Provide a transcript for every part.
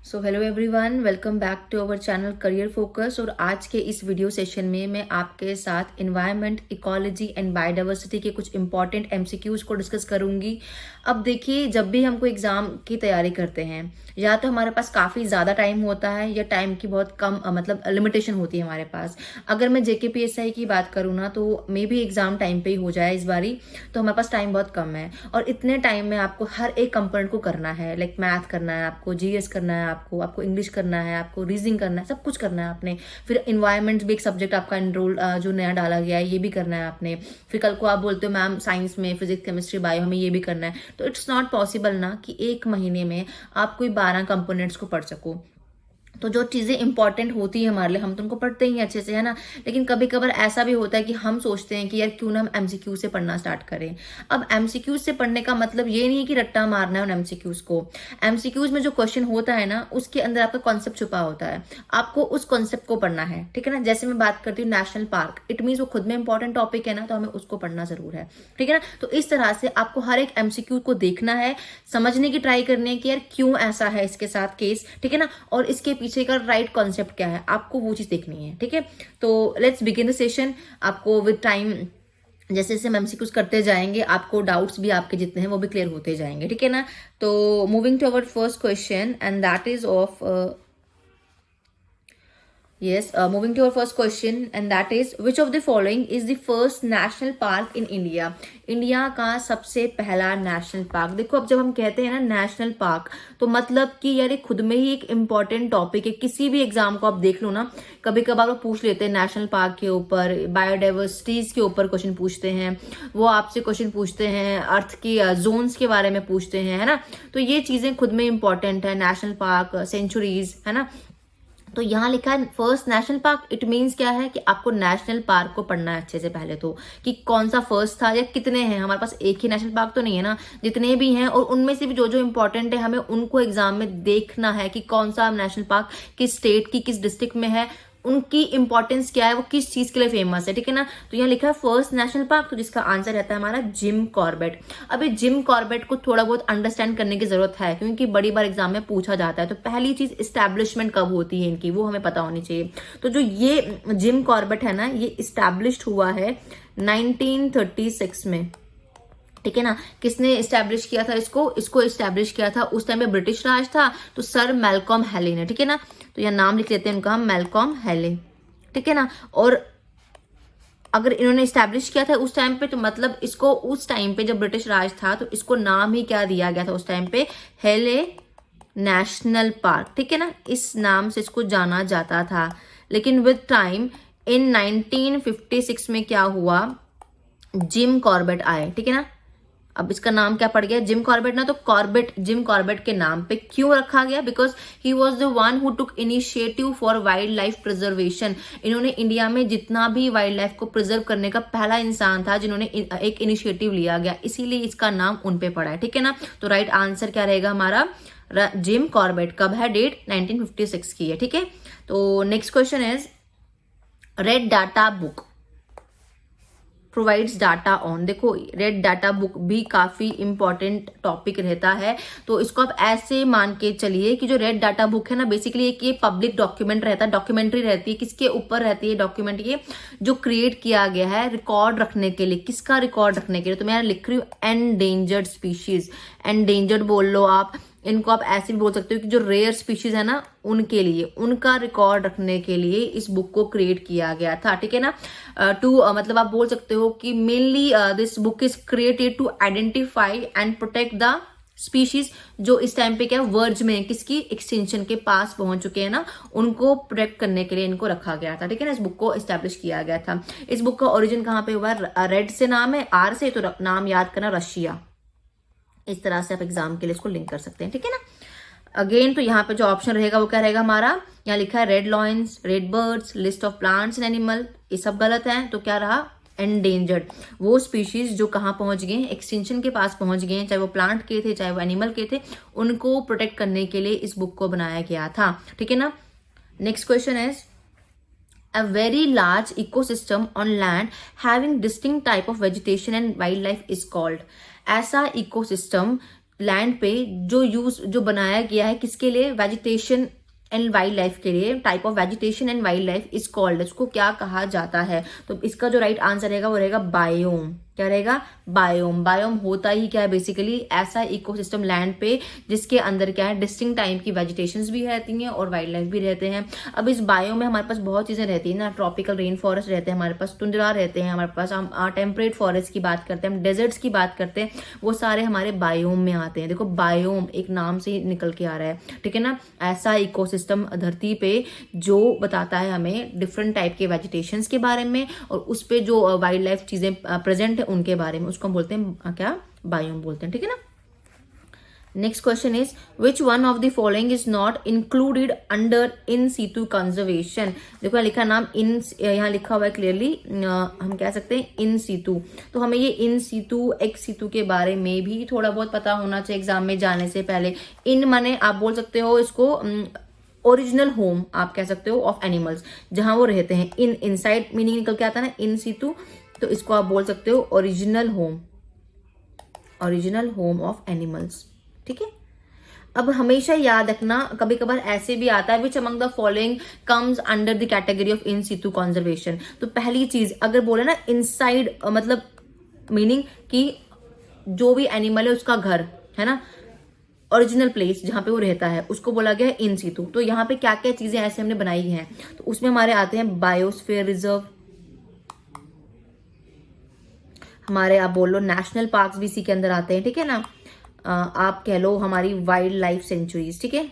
So hello everyone, welcome back to our channel Career Focus. और आज के इस वीडियो सेशन में मैं आपके साथ इन्वायरमेंट, इकोलॉजी एंड बायोडाइवर्सिटी के कुछ इंपॉर्टेंट एमसीक्यूज को डिस्कस करूंगी। अब देखिए, जब भी हम कोई एग्जाम की तैयारी करते हैं, या तो हमारे पास काफ़ी ज़्यादा टाइम होता है या टाइम की बहुत कम मतलब लिमिटेशन होती है हमारे पास। अगर मैं जेकेपीएसआई की बात करूँ ना, तो मे भी एग्जाम टाइम पे ही हो जाए इस बारी, तो हमारे पास टाइम बहुत कम है। और इतने टाइम में आपको हर एक कंपोनेंट को करना है, लाइक मैथ करना है, आपको जीएस करना है, आपको इंग्लिश करना है, आपको रीजनिंग करना है, सब कुछ करना है आपने। फिर इन्वायरमेंट भी एक सब्जेक्ट आपका एनरोल जो नया डाला गया है, ये भी करना है आपने। फिर कल को आप बोलते हो मैम साइंस में फिजिक्स केमिस्ट्री बायो हमें ये भी करना है, तो इट्स नॉट पॉसिबल ना कि एक महीने में आप कोई 12 कंपोनेंट्स को पढ़ सको। तो जो चीज़ें इंपॉर्टेंट होती है हमारे लिए, हम तो उनको पढ़ते ही हैं अच्छे से, है ना। लेकिन कभी कभार ऐसा भी होता है कि हम सोचते हैं कि यार क्यों ना हम एमसीक्यू से पढ़ना स्टार्ट करें। अब एमसीक्यूज से पढ़ने का मतलब ये नहीं है कि रट्टा मारना है उन एमसीक्यूज को। एमसीक्यूज में जो क्वेश्चन होता है ना, उसके अंदर आपका कॉन्सेप्ट छुपा होता है, आपको उस कॉन्सेप्ट को पढ़ना है, ठीक है ना। जैसे मैं बात करती हूँ नेशनल पार्क, इट मीन्स वो खुद में इंपॉर्टेंट टॉपिक है ना, तो हमें उसको पढ़ना जरूर है, ठीक है ना। तो इस तरह से आपको हर एक एमसीक्यू को देखना है, समझने की ट्राई करनी है कि यार क्यों ऐसा है इसके साथ केस, ठीक है ना। और इसके पीछे का राइट कॉन्सेप्ट क्या है, आपको वो चीज देखनी है, ठीक है। तो लेट्स बिगिन द सेशन। आपको विद टाइम जैसे जैसे हम एमसीक्यूज करते जाएंगे, आपको डाउट्स भी आपके जितने हैं वो भी क्लियर होते जाएंगे, ठीक है ना। तो moving to our first question and that is of Yes, moving to our first question and that is which of the following is the first national park in India? India का सबसे पहला national park. देखो, अब जब हम कहते हैं ना नेशनल पार्क, तो मतलब कि यार ये खुद में ही एक इम्पॉर्टेंट टॉपिक है। किसी भी एग्जाम को आप देख लो ना, कभी कभार वो पूछ लेते हैं नेशनल पार्क के ऊपर, बायोडाइवर्सिटीज के ऊपर क्वेश्चन पूछते हैं, वो आपसे क्वेश्चन पूछते हैं अर्थ की जोन्स के बारे में पूछते हैं, है ना। तो ये चीजें खुद में इंपॉर्टेंट है, नेशनल पार्क, सेंचुरीज, है ना। तो यहाँ लिखा है first national park, it means क्या है कि आपको नेशनल पार्क को पढ़ना है अच्छे से पहले तो, कि कौन सा फर्स्ट था या कितने हैं। हमारे पास एक ही नेशनल पार्क तो नहीं है ना, जितने भी हैं, और उनमें से भी जो जो इंपॉर्टेंट है हमें उनको एग्जाम में देखना है कि कौन सा नेशनल पार्क किस स्टेट की किस डिस्ट्रिक्ट में है, उनकी इंपॉर्टेंस क्या है, वो किस चीज के लिए फेमस है, ठीक है ना। तो यहाँ लिखा है फर्स्ट नेशनल पार्क, तो जिसका आंसर रहता है हमारा जिम कॉर्बेट। अभी जिम कॉर्बेट को थोड़ा बहुत अंडरस्टैंड करने की जरूरत है, क्योंकि बड़ी बार एग्जाम में पूछा जाता है। तो पहली चीज इस्टेब्लिशमेंट कब होती है इनकी, वो हमें पता होनी चाहिए। तो जो ये जिम कॉर्बेट है ना, ये इस्टेब्लिश्ड हुआ है 1936 में, ठीक है ना। किसने इस्टेब्लिश किया था इसको इस्टेब्लिश किया था, उस टाइम पे ब्रिटिश राज था, तो सर मैल्कॉम हैले ने, ठीक है ना। तो यह नाम लिख लेते हैं उनका, मैल्कॉम हैले, ठीक है ना। और अगर इन्होंने इस्टेब्लिश किया था उस टाइम पे, तो मतलब इसको उस टाइम पे जब ब्रिटिश राज था, तो इसको नाम ही क्या दिया गया था उस टाइम पे, हेले नेशनल पार्क, ठीक है ना। इस नाम से इसको जाना जाता था। लेकिन विद टाइम इन 1956 में क्या हुआ, जिम कॉर्बेट आए, ठीक है ना। अब इसका नाम क्या पड़ गया, जिम कॉर्बेट ना। तो कॉर्बेट, जिम कॉर्बेट के नाम पे क्यों रखा गया, because he was the one who took initiative for wild life preservation. इन्होंने इंडिया में जितना भी वाइल्ड लाइफ को प्रिजर्व करने का पहला इंसान था जिन्होंने एक इनिशिएटिव लिया गया, इसीलिए इसका नाम उन पे पड़ा है, ठीक है ना। तो राइट आंसर क्या रहेगा हमारा, जिम कॉर्बेट। कब है डेट, 1956 की है, ठीक है। तो next question is red data book provides data on. देखो, रेड डाटा बुक भी काफी इंपॉर्टेंट टॉपिक रहता है। तो इसको आप ऐसे मान के चलिए कि जो रेड डाटा बुक है ना, बेसिकली एक ये पब्लिक डॉक्यूमेंट रहता है, डॉक्यूमेंट्री रहती है। किसके ऊपर रहती है डॉक्यूमेंट, ये जो क्रिएट किया गया है रिकॉर्ड रखने के लिए। किसका रिकॉर्ड रखने के लिए, तो मैं लिख रही हूँ एंडेंजर्ड स्पीशीज, एंडेंजर्ड बोल लो आप, इनको आप ऐसे भी बोल सकते हो कि जो रेयर स्पीशीज है ना, उनके लिए, उनका रिकॉर्ड रखने के लिए इस बुक को क्रिएट किया गया था, ठीक है ना। मतलब आप बोल सकते हो कि mainly this book is created to identify and protect the species जो इस टाइम पे क्या वर्ज में किसकी एक्सटिंक्शन के पास पहुंच चुके हैं ना, उनको प्रोटेक्ट करने के लिए इनको रखा गया था, ठीक है ना। इस बुक को एस्टेब्लिश किया गया था। इस बुक का ओरिजिन कहाँ पे हुआ, रेड से नाम है, आर से, तो नाम याद करना रशिया। इस तरह से आप एग्जाम के लिए इसको लिंक कर सकते हैं, ठीक है ना। अगेन तो यहाँ पे जो ऑप्शन रहेगा वो क्या रहेगा हमारा, यहाँ लिखा है red lions, red birds, list of plants and animal, ये सब गलत है। तो क्या रहा, एंडेंजर्ड, वो स्पीशीज जो कहाँ पहुंच गए, एक्सटिंक्शन के पास पहुंच गए, चाहे वो प्लांट के थे चाहे वो एनिमल के थे, उनको प्रोटेक्ट करने के लिए इस बुक को बनाया गया था, ठीक है ना। Next question is a very large ecosystem on land having distinct type of vegetation and wildlife is called। ऐसा इकोसिस्टम लैंड पे जो बनाया गया है किसके लिए, वेजिटेशन एंड वाइल्ड लाइफ के लिए, type of vegetation and wild life is called, उसको क्या कहा जाता है। तो इसका जो राइट आंसर रहेगा वो रहेगा बायोम। क्या रहेगा, बायोम। बायोम होता ही क्या है, बेसिकली ऐसा इकोसिस्टम लैंड पे जिसके अंदर क्या है, डिस्टिंक्ट टाइप की वेजिटेशंस भी रहती हैं और वाइल्ड लाइफ भी रहते हैं। अब इस बायोम में हमारे पास बहुत चीजें रहती है ना, ट्रॉपिकल रेन फॉरेस्ट रहते हैं हमारे पास, टुंड्रा रहते हैं हमारे पास, हम टेम्परेट फॉरेस्ट की बात करते हैं, हम डेजर्ट्स की बात करते हैं, वो सारे हमारे बायोम में आते हैं। देखो बायोम एक नाम से ही निकल के आ रहा है, ठीक है ना, ऐसा इकोसिस्टम धरती पे जो बताता है हमें डिफरेंट टाइप के वेजिटेशंस के बारे में और उस पे जो वाइल्ड लाइफ चीजें प्रेजेंट है उनके बारे में, उसको हम बोलते हैं क्या, बायोम बोलते हैं, ठीक है ना। Next question is which one of the following is not included under in situ conservation. देखो लिखा नाम इन, यहाँ लिखा हुआ है क्लियरली, हम कह सकते हैं इन सीटू। तो हमें ये इन सीटू एक्स सीटू के बारे में भी थोड़ा बहुत पता होना चाहिए एग्जाम में जाने से पहले। इन माने आप बोल सकते हो इसको ओरिजिनल होम आप कह सकते हो ऑफ एनिमल्स, जहां वो रहते हैं। इन इनसाइड मीनिंग निकल के आता है ना इन सीटू, तो इसको आप बोल सकते हो original home, original home of animals, ठीक है। अब हमेशा याद रखना, कभी कभार ऐसे भी आता है which among the following comes under the category of in situ conservation. तो पहली चीज अगर बोले ना इनसाइड, मतलब मीनिंग कि जो भी एनिमल है उसका घर है ना, ओरिजिनल प्लेस जहां पे वो रहता है, उसको बोला गया है इन सीटू। तो यहाँ पे क्या क्या चीजें ऐसे हमने बनाई हैं, तो उसमें हमारे आते हैं बायोस्फीयर रिजर्व, हमारे आप बोल लो नेशनल पार्क्स भी इसी के अंदर आते हैं, ठीक है ना। आप कह लो हमारी वाइल्ड लाइफ सेंचुरीज, ठीक है,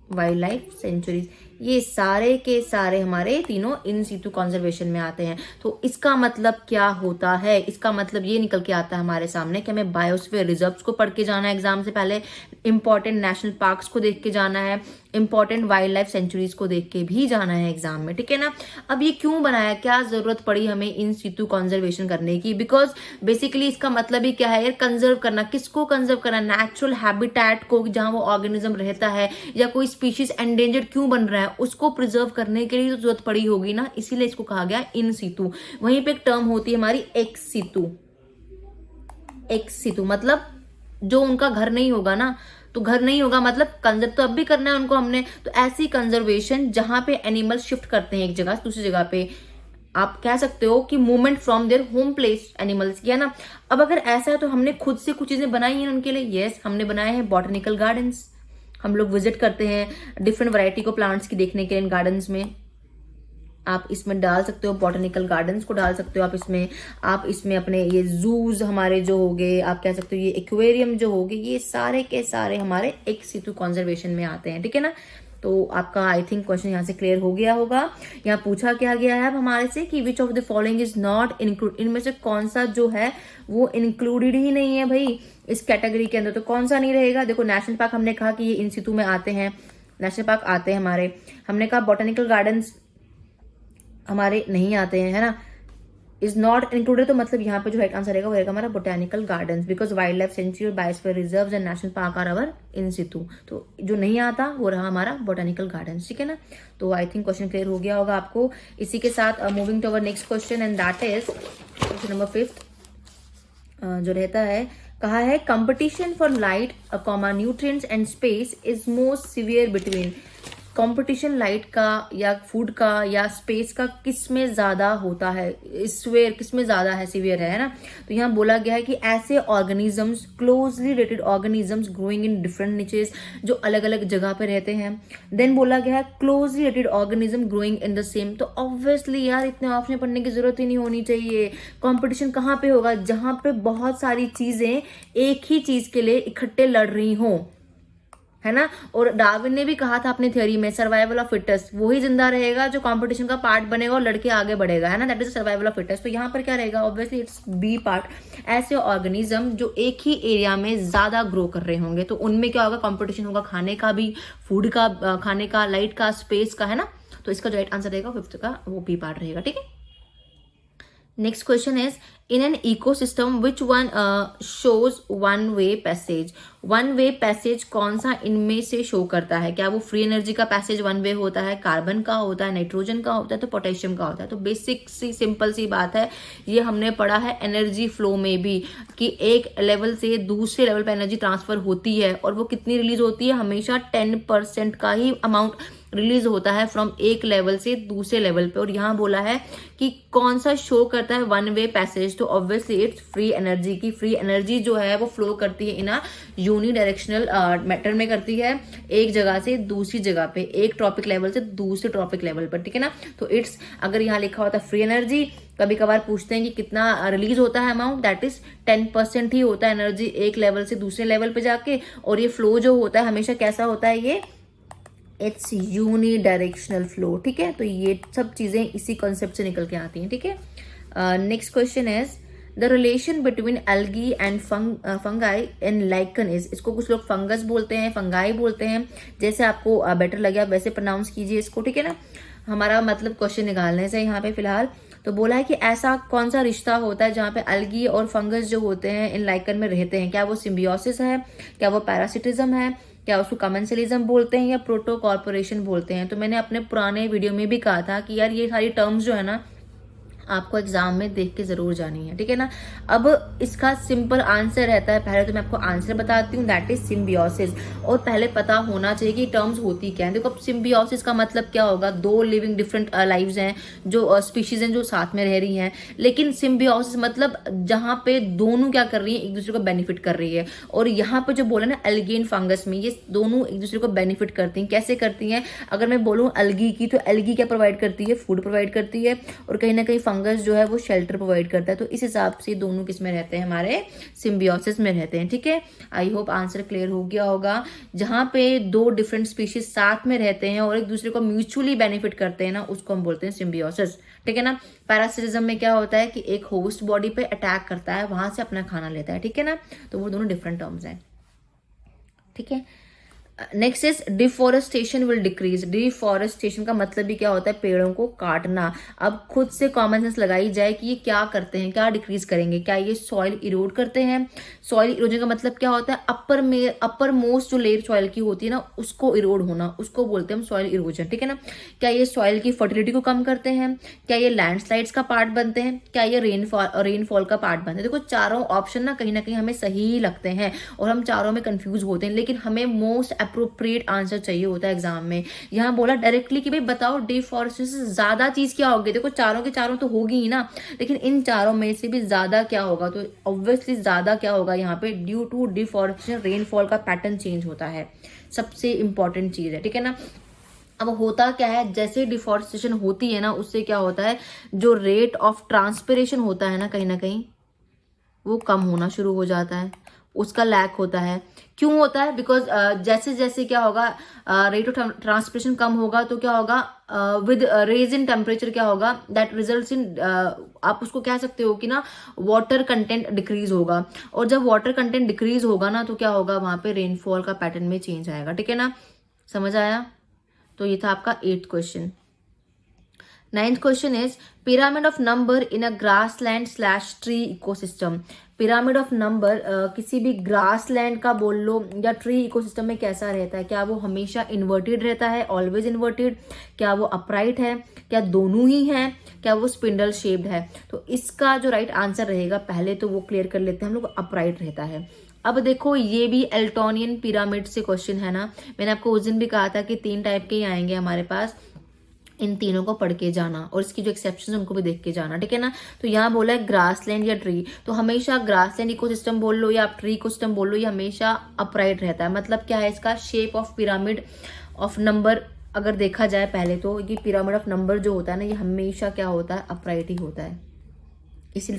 वाइल्ड लाइफ सेंचुरीज, ये सारे के सारे हमारे तीनों इन सीटू कंजर्वेशन में आते हैं। तो इसका मतलब क्या होता है, इसका मतलब ये निकल के आता है हमारे सामने कि हमें बायोस्फीयर रिजर्व्स को पढ़ के जाना है एग्जाम से पहले, इंपॉर्टेंट नेशनल पार्क्स को देख के जाना है, इंपॉर्टेंट वाइल्ड लाइफ सेंचुरीज को देख के भी जाना है एग्जाम में, ठीक है ना। अब ये क्यों बनाया, क्या जरूरत पड़ी हमें इन सीटू कंजर्वेशन करने की, बिकॉज बेसिकली इसका मतलब ही क्या है यार, कंजर्व करना। किसको कंजर्व करना, नेचुरल हैबिटेट को, जहां वो ऑर्गेनिज्म रहता है, या कोई स्पीशीज एंडेंजर्ड क्यों बन रहा है उसको प्रिजर्व करने के लिए तो जरूरत पड़ी होगी ना, इसीलिए इसको कहा गया इन सीटू। वहीं पे एक टर्म होती है हमारी एक्स सीटू। एक्स सीटू मतलब जो उनका घर नहीं होगा ना, तो घर नहीं होगा मतलब कंजर्व तो अब भी करना है उनको हमने। तो ऐसी कंजर्वेशन जहां पे एनिमल शिफ्ट करते हैं एक जगह से दूसरी जगह पे, आप कह सकते हो कि movement from their home place animals किया ना। अब अगर ऐसा है तो हमने खुद से कुछ चीजें बनाई हैं उनके लिए, यस हमने बनाए हैं बॉटनिकल गार्डन्स। हम लोग विजिट करते हैं डिफरेंट वैरायटी को प्लांट्स की देखने के लिए इन गार्डन्स में। आप इसमें डाल सकते हो बॉटनिकल गार्डन्स को डाल सकते हो आप इसमें अपने ये जूज हमारे जो हो गए, आप कह सकते हो ये एक्वेरियम जो हो गए, ये सारे के सारे हमारे एक सीटू कंजर्वेशन में आते हैं, ठीक है ना। तो आपका आई थिंक क्वेश्चन यहाँ से क्लियर हो गया होगा। यहाँ पूछा क्या गया है अब हमारे से कि विच of the following is not include, इनमें से कौन सा जो है वो इंक्लूडेड ही नहीं है भाई इस कैटेगरी के अंदर, तो कौन सा नहीं रहेगा। देखो नेशनल पार्क हमने कहा कि ये इन सीटू में आते हैं, नेशनल पार्क आते हैं हमारे। हमने कहा बॉटनिकल गार्डन्स हमारे नहीं आते हैं, है ना, इज नॉट इंक्लूडेड। तो मतलब यहाँ पे जो राइट आंसर रहेगा वो रहेगा हमारा botanical gardens, because wildlife sanctuary, biosphere reserves and national park are our in situ. तो जो नहीं आता वो रहा हमारा बोटेनिकल गार्डन्स, ठीक है ना। तो आई थिंक क्वेश्चन क्लियर हो गया होगा आपको। इसी के साथ moving to our next question and that is question number 5 जो रहता है, कहा है competition for light nutrients and space is most severe between. Competition light का या फूड का या स्पेस का किस में ज्यादा होता है, स्वेयर किस में ज्यादा है, सिवियर है ना। तो यहाँ बोला गया है कि ऐसे organisms, closely related organisms growing in different niches, जो अलग अलग जगह पे रहते हैं। देन बोला गया है closely related organism growing in the same. तो ऑब्वियसली यार इतने ऑप्शन पढ़ने की जरूरत ही नहीं होनी चाहिए। कंपटीशन कहाँ पे होगा, जहां पे बहुत सारी चीजें एक ही चीज के लिए इकट्ठे लड़ रही हों, है ना। और डार्विन ने भी कहा था अपनी थ्योरी में सर्वाइवल ऑफ फिटेस्ट, वही जिंदा रहेगा जो कंपटीशन का पार्ट बनेगा और लड़के आगे बढ़ेगा, है ना, that is survival of fittest. तो यहाँ पर क्या रहेगा, ऑब्वियसली इट्स बी पार्ट। ऐसे ऑर्गेनिज्म जो एक ही एरिया में ज्यादा ग्रो कर रहे होंगे, तो उनमें क्या होगा, कंपटीशन होगा खाने का भी, फूड का, खाने का, लाइट का, स्पेस का, है ना। तो इसका जो राइट आंसर रहेगा 5th का वो बी पार्ट रहेगा, ठीक है। Next question is in an ecosystem which one shows one way passage. One way passage कौन सा इनमें से शो करता है? क्या वो फ्री एनर्जी का पैसेज वन वे होता है, कार्बन का होता है, नाइट्रोजन का होता है, तो पोटेशियम का होता है? तो बेसिक सी सिंपल सी बात है, ये हमने पढ़ा है एनर्जी फ्लो में भी कि एक लेवल से दूसरे लेवल पर एनर्जी ट्रांसफर होती है और वो कितनी रिलीज होती है? हमेशा 10% का ही अमाउंट रिलीज होता है फ्रॉम एक लेवल से दूसरे लेवल पे। और यहाँ बोला है कि कौन सा शो करता है वन वे पैसेज, तो ऑब्वियसली इट्स फ्री एनर्जी की। फ्री एनर्जी जो है वो फ्लो करती है इन अ यूनिडायरेक्शनल मैटर में करती है, एक जगह से दूसरी जगह पे, एक ट्रॉपिक लेवल से दूसरे ट्रॉपिक लेवल पर, ठीक है ना। तो इट्स, अगर यहाँ लिखा होता है फ्री एनर्जी, कभी कभार पूछते हैं कि कितना रिलीज होता है अमाउंट, दैट इज 10% ही होता है एनर्जी एक लेवल से दूसरे लेवल पे जाके। और ये फ्लो जो होता है हमेशा कैसा होता है? ये इट्स यूनिडायरेक्शनल फ्लो, ठीक है। तो ये सब चीजें इसी कॉन्सेप्ट से निकल के आती हैं, ठीक है। Next question is the relation between algae and fungi in lichen is. इसको कुछ लोग फंगस बोलते हैं, फंगाई बोलते हैं, जैसे आपको बेटर लगे आप वैसे प्रोनाउंस कीजिए इसको, ठीक है ना। हमारा मतलब क्वेश्चन निकालने से यहाँ पे फिलहाल तो बोला है कि ऐसा कौन सा रिश्ता होता है जहाँ पे एल्गी और फंगस जो होते हैं इन लाइकन में रहते हैं? क्या वो सिम्बियोसिस है, क्या वो पैरासिटिज्म है, क्या उसको कमेंसलिज्म बोलते हैं, या प्रोटो कॉर्पोरेशन बोलते हैं? तो मैंने अपने पुराने वीडियो में भी कहा था कि यार ये सारी टर्म्स जो है ना आपको एग्जाम में देख के जरूर जानी है, ठीक है ना। अब इसका सिंपल आंसर रहता है, पहले तो मैं आपको आंसर बताती हूँ, दैट इज सिम्बियोसिस। और पहले पता होना चाहिए कि टर्म्स होती क्या है। देखो अब सिम्बियोसिस का मतलब क्या होगा? दो लिविंग डिफरेंट लाइव्स हैं, जो स्पीशीज हैं जो साथ में रह रही हैं, लेकिन सिम्बियोसिस मतलब जहां पे दोनों क्या कर रही है? एक दूसरे को बेनिफिट कर रही है। और यहाँ पे जो बोला ना एल्गी एंड फंगस में, ये दोनों एक दूसरे को बेनिफिट करती हैं। कैसे करती हैं? अगर मैं बोलूँ एल्गी की, तो एल्गी क्या प्रोवाइड करती है? फूड प्रोवाइड करती है, और कहीं ना कहीं फंगस जो है वो शेल्टर प्रोवाइड करता है। तो इस हिसाब से दोनों किस में रहते हैं? हमारे सिम्बियोसिस में रहते हैं, ठीक है। आई होप आंसर क्लियर हो गया होगा। जहां पे दो डिफरेंट स्पीशीज साथ में रहते हैं और एक दूसरे को म्यूचुअली बेनिफिट करते हैं ना, उसको हम बोलते हैं सिम्बियोसिस, ठीक है ना। पैरासिटिज्म में क्या होता है कि एक होस्ट बॉडी पे अटैक करता है, वहां से अपना खाना लेता है, ठीक है ना। तो वो दोनों डिफरेंट टर्म्स हैं, ठीक है। Next is deforestation will decrease. Deforestation का मतलब भी क्या होता है? पेड़ों को काटना। अब खुद से कॉमन सेंस लगाई जाए कि ये क्या करते हैं, क्या डिक्रीज करेंगे? क्या ये सॉइल इरोड करते हैं? सॉइल इरोजन का मतलब क्या होता है? अपर मोस्ट जो लेयर सॉइल की होती है ना, उसको इरोड होना, उसको बोलते हैं हम सॉइल इरोजन, ठीक है ना। क्या ये सॉइल की फर्टिलिटी को कम करते हैं? क्या ये लैंडस्लाइड्स का पार्ट बनते हैं? क्या ये रेनफॉल का पार्ट बनते हैं? देखो चारों ऑप्शन ना कहीं हमें सही ही लगते हैं और हम चारों में कंफ्यूज होते हैं, लेकिन हमें मोस्ट अप्रोप्रिएट आंसर चाहिए होता है एग्जाम में। यहाँ बोला डायरेक्टली कि भाई बताओ डिफॉरेस्टेशन से ज्यादा चीज क्या होगी? देखो चारों के चारों तो होगी ही ना, लेकिन इन चारों में से भी ज्यादा क्या होगा? तो ऑब्वियसली ज्यादा क्या होगा यहाँ पे? ड्यू टू डिफॉरेस्टेशन रेनफॉल का पैटर्न चेंज होता है, सबसे इंपॉर्टेंट चीज है, ठीक है ना। अब होता क्या है, जैसे डिफॉरेस्टेशन होती है ना, उससे क्या होता है? जो रेट ऑफ ट्रांसपिरेशन होता है ना कहीं वो कम होना शुरू हो जाता है, उसका लैक होता है। क्यों होता है? बिकॉज जैसे जैसे क्या होगा, रेट ऑफ ट्रांसपिरेशन कम होगा तो क्या होगा? विद रेज इन टेम्परेचर क्या होगा? दैट रिजल्ट्स इन, आप उसको कह सकते हो कि ना वाटर कंटेंट डिक्रीज होगा। और जब वाटर कंटेंट डिक्रीज होगा ना, तो क्या होगा? वहां पे रेनफॉल का पैटर्न में चेंज आएगा, ठीक है ना। समझ आया? तो ये था आपका 8th question. 9th question is pyramid of number in a grassland slash tree ecosystem. Pyramid of number किसी भी ग्रासलैंड का बोल लो या ट्री इकोसिस्टम में कैसा रहता है? क्या वो हमेशा इन्वर्टेड रहता है, ऑलवेज इन्वर्टेड? क्या वो अपराइट है? क्या दोनों ही है? क्या वो स्पिंडल शेप्ड है? तो इसका जो राइट आंसर रहेगा, पहले तो वो क्लियर कर लेते हैं हम लोग, अपराइट रहता है। अब देखो ये भी एल्टोनियन पिरामिड से क्वेश्चन है ना, मैंने आपको उस दिन भी कहा था कि 3 टाइप के ही आएंगे हमारे पास, इन तीनों को पढ़ के जाना और इसकी जो एक्सेप्शन उनको भी देख के जाना, ठीक है ना। तो यहाँ बोला है ग्रासलैंड या ट्री, तो हमेशा ग्रासलैंड इकोसिस्टम बोल लो या आप ट्री इकोसिस्टम बोल लो, ये हमेशा अपराइट रहता है। मतलब क्या है इसका? Shape of pyramid of number अगर देखा जाए पहले तो ये पिरामिड ऑफ नंबर जो होता है ना, ये हमेशा क्या होता है? अपराइट ही होता है। इसीलिए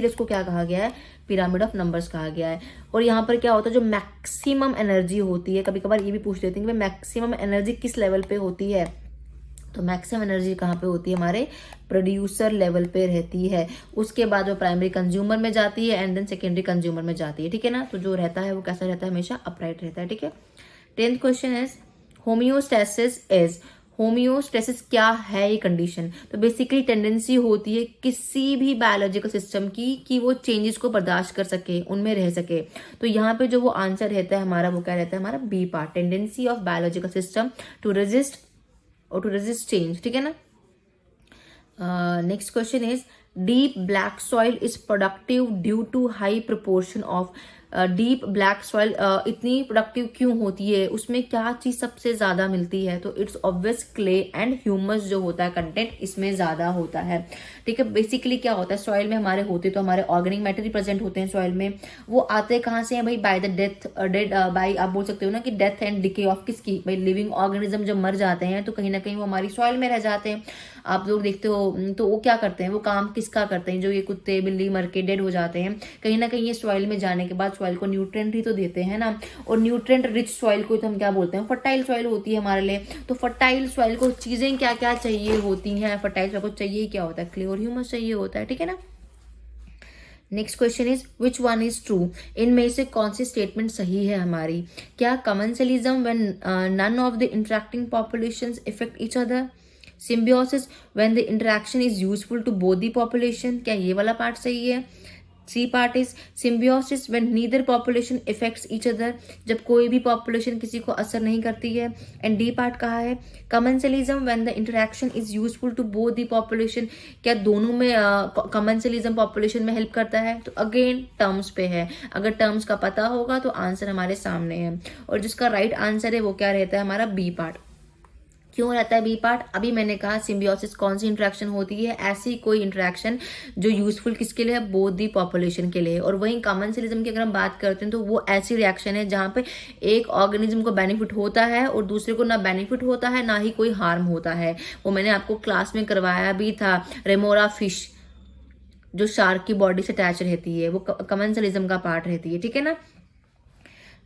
इसको क्या कहा गया है? पिरामिड ऑफ नंबर्स कहा गया है। और यहाँ पर क्या होता है? जो मैक्सिमम एनर्जी होती है, कभी कभार ये भी पूछ लेते हैं कि मैक्सिमम एनर्जी किस लेवल पे होती है? तो मैक्सिमम एनर्जी कहाँ पे होती है? हमारे प्रोड्यूसर लेवल पे रहती है। उसके बाद वो प्राइमरी कंज्यूमर में जाती है एंड देन सेकेंडरी कंज्यूमर में जाती है, ठीक है ना। तो जो रहता है वो कैसा रहता है? हमेशा अपराइट रहता है, ठीक है। 10th question is homeostasis is. Homeostasis क्या है ये कंडीशन? तो बेसिकली टेंडेंसी होती है किसी भी बायोलॉजिकल सिस्टम की कि वो चेंजेस को बर्दाश्त कर सके, उनमें रह सके। तो यहाँ पे जो वो आंसर रहता है हमारा, वो क्या रहता है हमारा? B part, tendency of biological system to resist change. ठीक है ना? Next question is deep black soil is productive due to high proportion of deep black soil इतनी प्रोडक्टिव क्यों होती है? उसमें क्या चीज सबसे ज्यादा मिलती है? तो it's obvious clay and humus जो होता है कंटेंट इसमें ज्यादा होता है। ठीक है, बेसिकली क्या होता है सॉइल में हमारे होते तो हमारे ऑर्गेनिक मैटर प्रेजेंट होते हैं सॉइल में। वो आते कहाँ से हैं भाई? बाय द डेड बाय, आप बोल सकते हो ना कि डेथ एंड डिके ऑफ किसकी? भाई लिविंग ऑर्गेनिज्म जब मर जाते हैं तो कहीं ना कहीं वो हमारी सॉइल में रह जाते हैं। आप लोग देखते हो तो वो क्या करते हैं, वो काम किसका करते हैं? जो ये कुत्ते बिल्ली मर के डेड हो जाते हैं, कहीं ना कहीं ये सॉइल में जाने के बाद सॉइल को न्यूट्रिएंट ही तो देते हैं ना। और न्यूट्रिएंट रिच सॉइल को तो हम क्या बोलते हैं? फर्टाइल सॉइल होती है हमारे लिए। तो फर्टाइल सॉइल को चीजें क्या क्या चाहिए होती हैं? फर्टाइल सॉइल को चाहिए क्या होता है? क्ले और ह्यूमस चाहिए होता है। ठीक है ना? Next question is which one is true? इनमें से कौन सी स्टेटमेंट सही है हमारी? क्या commensalism when none of the interacting populations effect each other? Symbiosis when the interaction is useful to both the population? क्या ये वाला पार्ट सही है? C part is symbiosis when neither population effects each other, जब कोई भी population किसी को असर नहीं करती है। एंड डी पार्ट कहा है? Commensalism when the interaction is useful to both the population, क्या दोनों में कमेंसलिज्म पॉपुलेशन में हेल्प करता है? तो अगेन टर्म्स पे है, अगर टर्म्स का पता होगा तो आंसर हमारे सामने है। और जिसका राइट आंसर है वो क्या रहता है हमारा? B part. क्यों रहता है बी पार्ट? अभी मैंने कहा सिम्बियोसिस कौन सी इंटरेक्शन होती है? ऐसी कोई इंटरेक्शन जो यूजफुल किसके लिए है? बोथ दी पॉपुलेशन के लिए। और वहीं कमेंसलिज्म की अगर हम बात करते हैं तो वो ऐसी रिएक्शन है जहां पे एक ऑर्गेनिज्म को बेनिफिट होता है और दूसरे को ना बेनिफिट होता है ना ही कोई हार्म होता है। वो मैंने आपको क्लास में करवाया भी था, रेमोरा फिश जो शार्क की बॉडी से अटैच रहती है, वो कमेंसलिज्म का पार्ट रहती है। ठीक है ना?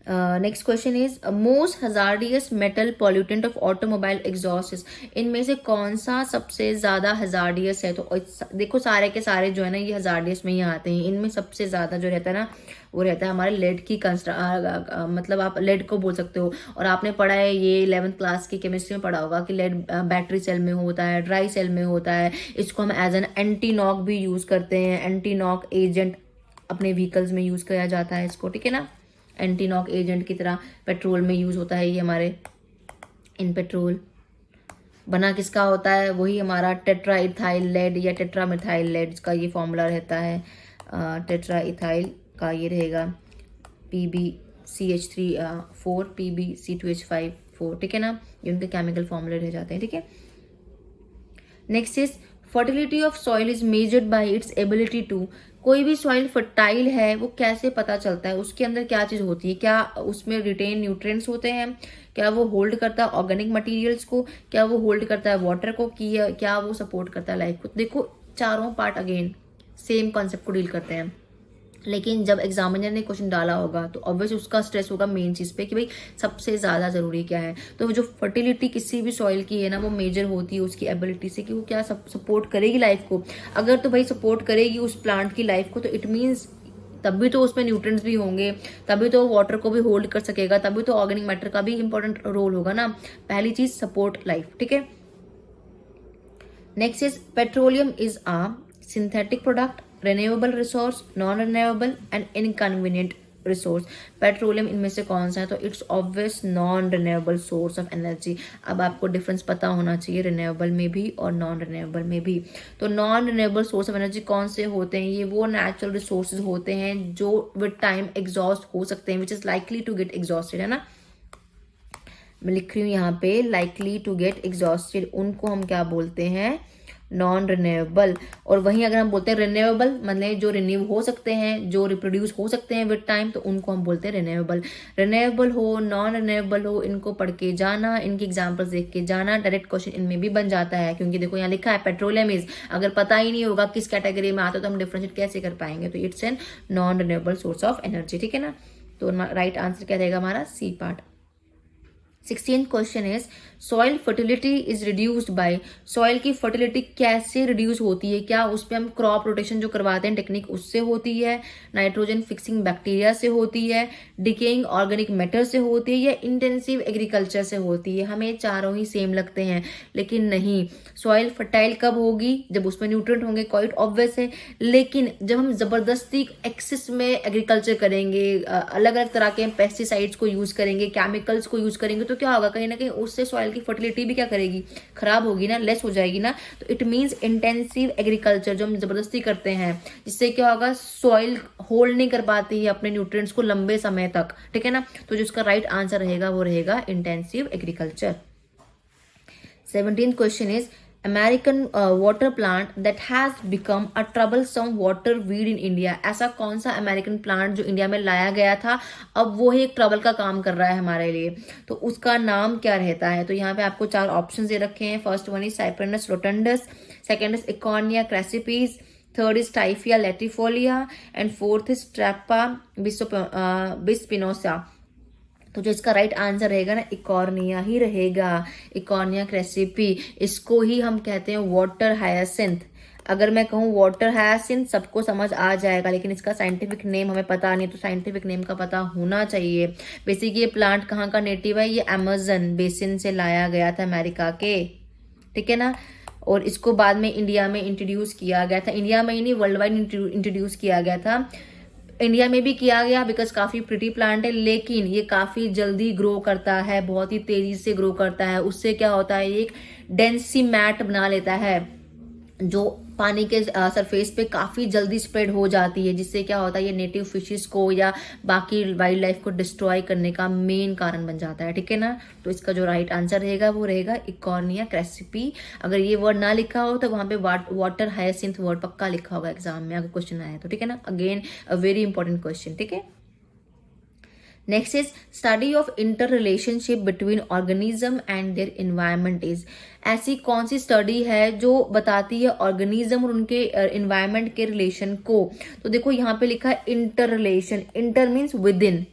Next question is most hazardous metal pollutant of automobile exhaust, इनमें से कौन सा सबसे ज्यादा हजार्डियस है? तो देखो सारे के सारे जो है ना ये हजार्डियस में ही आते हैं। इनमें सबसे ज्यादा जो रहता है ना वो रहता है हमारे लेड की मतलब आप लेड को बोल सकते हो। और आपने पढ़ा है ये 11th क्लास की केमिस्ट्री में पढ़ा होगा कि लेड बैटरी सेल में होता है, ड्राई सेल में होता है। इसको हम एज एन एंटी नॉक भी यूज करते हैं, एंटी नॉक एजेंट अपने व्हीकल्स में यूज किया जाता है इसको। ठीक है ना? एंटी नॉक एजेंट की तरह पेट्रोल में यूज होता है ये हमारे। इन पेट्रोल बना किसका होता है? वही हमारा टेट्रा इथाइल लेड या टेट्रा मिथाइल लेड का ये फॉर्मूला रहता है। टेट्रा इथाइल का ये रहेगा PbCH3 4 PbC2H5 4। ठीक है ना? ये उनके केमिकल फॉर्मूले रह जाते हैं। ठीक है? Next is fertility of soil is measured by its ability to, कोई भी सॉइल फर्टाइल है वो कैसे पता चलता है? उसके अंदर क्या चीज होती है? क्या उसमें रिटेन न्यूट्रिएंट्स होते हैं? क्या वो होल्ड करता है ऑर्गेनिक मटेरियल्स को? क्या वो होल्ड करता है वाटर को? क्या वो सपोर्ट करता है लाइफ को? देखो चारों पार्ट अगेन सेम कॉन्सेप्ट को डील करते हैं। लेकिन जब एग्जामिनर ने क्वेश्चन डाला होगा तो ऑब्वियसली उसका स्ट्रेस होगा मेन चीज पे कि भाई सबसे ज्यादा जरूरी क्या है। तो जो फर्टिलिटी किसी भी सॉइल की है ना वो मेजर होती है उसकी एबिलिटी से कि वो क्या सपोर्ट करेगी लाइफ को। अगर तो भाई सपोर्ट करेगी उस प्लांट की लाइफ को तो इट मीन्स तभी तो उसमें न्यूट्रिएंट्स भी होंगे, तभी तो वाटर को भी होल्ड कर सकेगा, तभी तो ऑर्गेनिक मैटर का भी इंपॉर्टेंट रोल होगा ना। पहली चीज सपोर्ट लाइफ। ठीक है? Next is petroleum is a synthetic product, renewable resource, non-renewable and inconvenient resource. Petroleum इनमें से कौन सा है? तो it's obvious non renewable source of energy. अब आपको डिफरेंस पता होना चाहिए रिन्यूएबल में भी और नॉन रिन्यूएबल में भी। तो non renewable source of energy कौन से होते हैं? ये वो नेचुरल रिसोर्सेज होते हैं जो विद टाइम एग्जॉस्ट हो सकते हैं, which is likely to get exhausted. है ना? मैं लिख रही हूँ यहाँ पे लाइकली टू गेट एग्जॉस्टेड, उनको हम क्या बोलते हैं? Non renewable. और वहीं अगर हम बोलते हैं रिन्यूएबल मतलब जो रिन्यू हो सकते हैं, जो रिप्रोड्यूस हो सकते हैं विद टाइम, तो उनको हम बोलते हैं रिन्यूएबल। रिन्यूएबल हो नॉन रिन्यूएबल हो इनको पढ़ के जाना, इनकी एग्जांपल्स देख के जाना, डायरेक्ट क्वेश्चन इनमें भी बन जाता है। क्योंकि देखो यहाँ लिखा है पेट्रोलियम इज, अगर पता ही नहीं होगा किस कैटेगरी में आता तो हम डिफरेंशिएट कैसे कर पाएंगे? तो it's an non renewable source of energy. ठीक है ना? तो राइट आंसर क्या रहेगा हमारा? C part. 16th question is soil fertility is reduced by, soil की फर्टिलिटी कैसे रिड्यूस होती है, क्या उस पर हम क्रॉप रोटेशन जो करवाते हैं टेक्निक उससे होती है, नाइट्रोजन फिक्सिंग बैक्टीरिया से होती है, डिकेइंग ऑर्गेनिक मैटर से होती है, या इंटेंसिव एग्रीकल्चर से होती है। हमें चारों ही सेम लगते हैं, लेकिन नहीं। सॉइल फर्टाइल कब होगी, जब उसमें न्यूट्रिएंट होंगे, क्वाइट ऑब्वियस है। लेकिन जब हम जबरदस्ती एक्सेस में एग्रीकल्चर करेंगे, अलग अलग तरह के पेस्टिसाइड्स को यूज करेंगे, केमिकल्स को यूज करेंगे, तो क्या होगा, कहीं ना कहीं उससे सॉइल की फर्टिलिटी भी क्या करेगी, खराब होगी ना, लेस हो जाएगी ना। तो इट मींस इंटेंसिव एग्रीकल्चर जो हम जबरदस्ती करते हैं, जिससे क्या होगा, सॉइल होल्ड नहीं कर पाती है अपने न्यूट्रिएंट्स को लंबे समय तक, ठीक है ना। तो जो उसका राइट आंसर रहेगा वो रहेगा intensive agriculture. 17th question is American water plant that has become a troublesome water weed in India। ऐसा कौन सा अमेरिकन प्लांट जो इंडिया में लाया गया था, अब वो ही एक ट्रबल का काम कर रहा है हमारे लिए, तो उसका नाम क्या रहता है। तो यहाँ पे आपको 4 ऑप्शन दे रखे हैं। First one is Cyperus rotundus, second is Eichhornia crassipes, third is Typha latifolia, and fourth is Trapa bispinosa. तो जो इसका राइट आंसर रहेगा ना, इकॉर्निया ही रहेगा, इकॉर्निया क्रेसिपी। इसको ही हम कहते हैं वाटर हायासिंथ। अगर मैं कहूँ वाटर हायासिंथ सबको समझ आ जाएगा, लेकिन इसका साइंटिफिक नेम हमें पता नहीं, तो साइंटिफिक नेम का पता होना चाहिए। बेसिकली ये प्लांट कहाँ का नेटिव है, ये अमेजन बेसिन से लाया गया था अमेरिका के, ठीक है ना। और इसको बाद में इंडिया में इंट्रोड्यूस किया गया था, इंडिया में ही नहीं वर्ल्ड वाइड इंट्रोड्यूस किया गया था। इंडिया में भी किया गया बिकॉज काफी प्रिटी प्लांट है, लेकिन ये काफी जल्दी ग्रो करता है, बहुत ही तेजी से ग्रो करता है। उससे क्या होता है, एक डेंसी मैट बना लेता है जो पानी के सरफेस पे काफी जल्दी स्प्रेड हो जाती है, जिससे क्या होता है, ये नेटिव फिशेस को या बाकी वाइल्ड लाइफ को डिस्ट्रॉय करने का मेन कारण बन जाता है, ठीक है ना। तो इसका जो राइट आंसर रहेगा वो रहेगा इकॉर्निया क्रेसिपी। अगर ये वर्ड ना लिखा हो तो वहां पे वाटर हायासिंथ वर्ड पक्का लिखा होगा एग्जाम में, अगर क्वेश्चन आया तो, ठीक है ना। Again a very important question, ठीक है। Next is study of inter relationship between organism and their environment is. ऐसी कौन सी स्टडी है जो बताती है ऑर्गेनिज्म और उनके एनवायरनमेंट के रिलेशन को। तो देखो यहाँ पे लिखा है inter relation, inter means with in,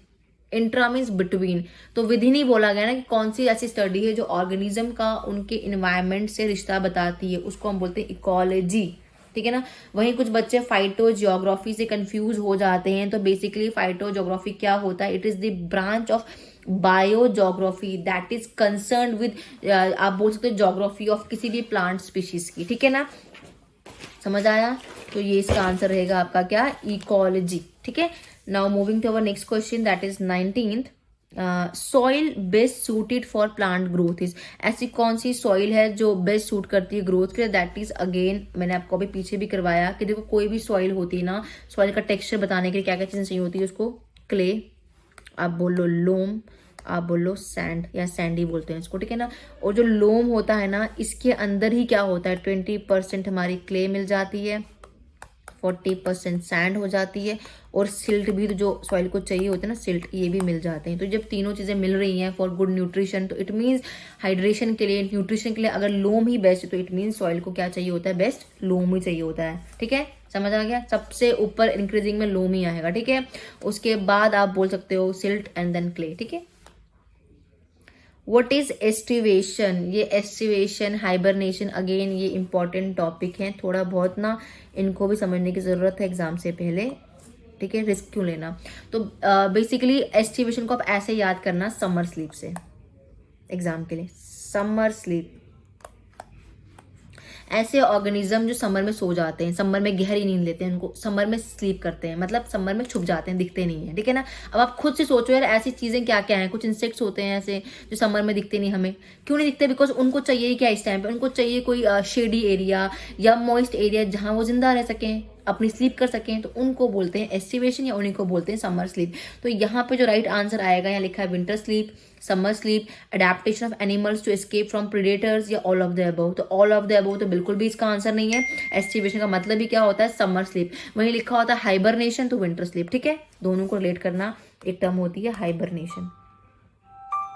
intra means between, तो विद इन ही बोला गया ना कि कौन सी ऐसी स्टडी है जो ऑर्गेनिज्म का उनके एनवायरनमेंट से रिश्ता बताती है, उसको हम बोलते हैं इकोलॉजी, ठीक है ना। वहीं कुछ बच्चे फाइटो जियोग्राफी से कंफ्यूज हो जाते हैं। तो बेसिकली फाइटो जियोग्राफी क्या होता है, it is the branch of bio geography that is concern with, आप बोल सकते हो जियोग्राफी ऑफ किसी भी प्लांट स्पीशीज की, ठीक है ना। समझ आया, तो ये इसका आंसर रहेगा आपका क्या, इकोलॉजी, ठीक है। Now moving to our next question that is 19th। Soil best suited for plant growth is. ऐसी कौन सी सॉइल है जो बेस्ट सूट करती है ग्रोथ के लिए, दैट इज अगेन मैंने आपको अभी पीछे भी करवाया कि देखो कोई भी सॉइल होती है ना, सॉइल का टेक्सचर बताने के लिए क्या क्या चीजें चाहिए होती है उसको, क्ले, आप बोलो लोम, आप बोलो सैंड या सैंडी बोलते हैं इसको, ठीक है ना। और जो लोम होता है ना, इसके अंदर ही क्या होता है, 20% हमारी क्ले मिल जाती है, 40% सैंड हो जाती है, और सिल्ट भी, तो जो सॉइल को चाहिए होते हैं ना सिल्ट, ये भी मिल जाते हैं। तो जब तीनों चीजें मिल रही हैं फॉर गुड न्यूट्रिशन, तो इट मीन्स हाइड्रेशन के लिए, न्यूट्रिशन के लिए अगर लोम ही बेस्ट है, तो इट मीन्स सॉइल को क्या चाहिए होता है, बेस्ट लोम ही चाहिए होता है, ठीक है। समझ आ गया, सबसे ऊपर इंक्रीजिंग में लोम ही आएगा, ठीक है। उसके बाद आप बोल सकते हो सिल्ट एंड देन क्ले, ठीक है। व्हाट इज एस्टिवेशन, ये एस्टिवेशन हाइबरनेशन, अगेन ये इंपॉर्टेंट टॉपिक है, थोड़ा बहुत ना इनको भी समझने की जरूरत है एग्जाम से पहले, ठीक है। रिस्क क्यों लेना। तो बेसिकली एस्टिवेशन को आप ऐसे याद करना, समर स्लीप से, एग्जाम के लिए समर स्लीप। ऐसे ऑर्गेनिज्म जो समर में सो जाते हैं, समर में गहरी नींद लेते हैं, उनको समर में स्लीप करते हैं, मतलब समर में छुप जाते हैं, दिखते नहीं है, ठीक है ना। अब आप खुद से सोचो यार, ऐसी चीजें क्या क्या हैं। कुछ इंसेक्ट्स होते हैं ऐसे जो समर में दिखते नहीं, हमें क्यों नहीं दिखते, बिकॉज उनको चाहिए क्या इस टाइम पे, उनको चाहिए कोई शेडी एरिया या मॉइस्ट एरिया जहां वो जिंदा रह सकें, अपनी स्लीप कर सकें, तो उनको बोलते हैं एस्टिवेशन या उन्हीं को बोलते हैं समर स्लीप। तो यहाँ पे जो राइट आंसर आएगा, यहाँ लिखा है winter sleep, summer sleep, adaptation of animals to escape from predators, या ऑल ऑफ द अबव। तो ऑल ऑफ द अबव तो बिल्कुल भी इसका आंसर नहीं है। एस्टिवेशन का मतलब ही क्या होता है, समर स्लीप। वहीं लिखा होता है हाइबरनेशन, तो विंटर स्लीप, ठीक है। दोनों को रिलेट करना, एक टर्म होती है हाइबरनेशन,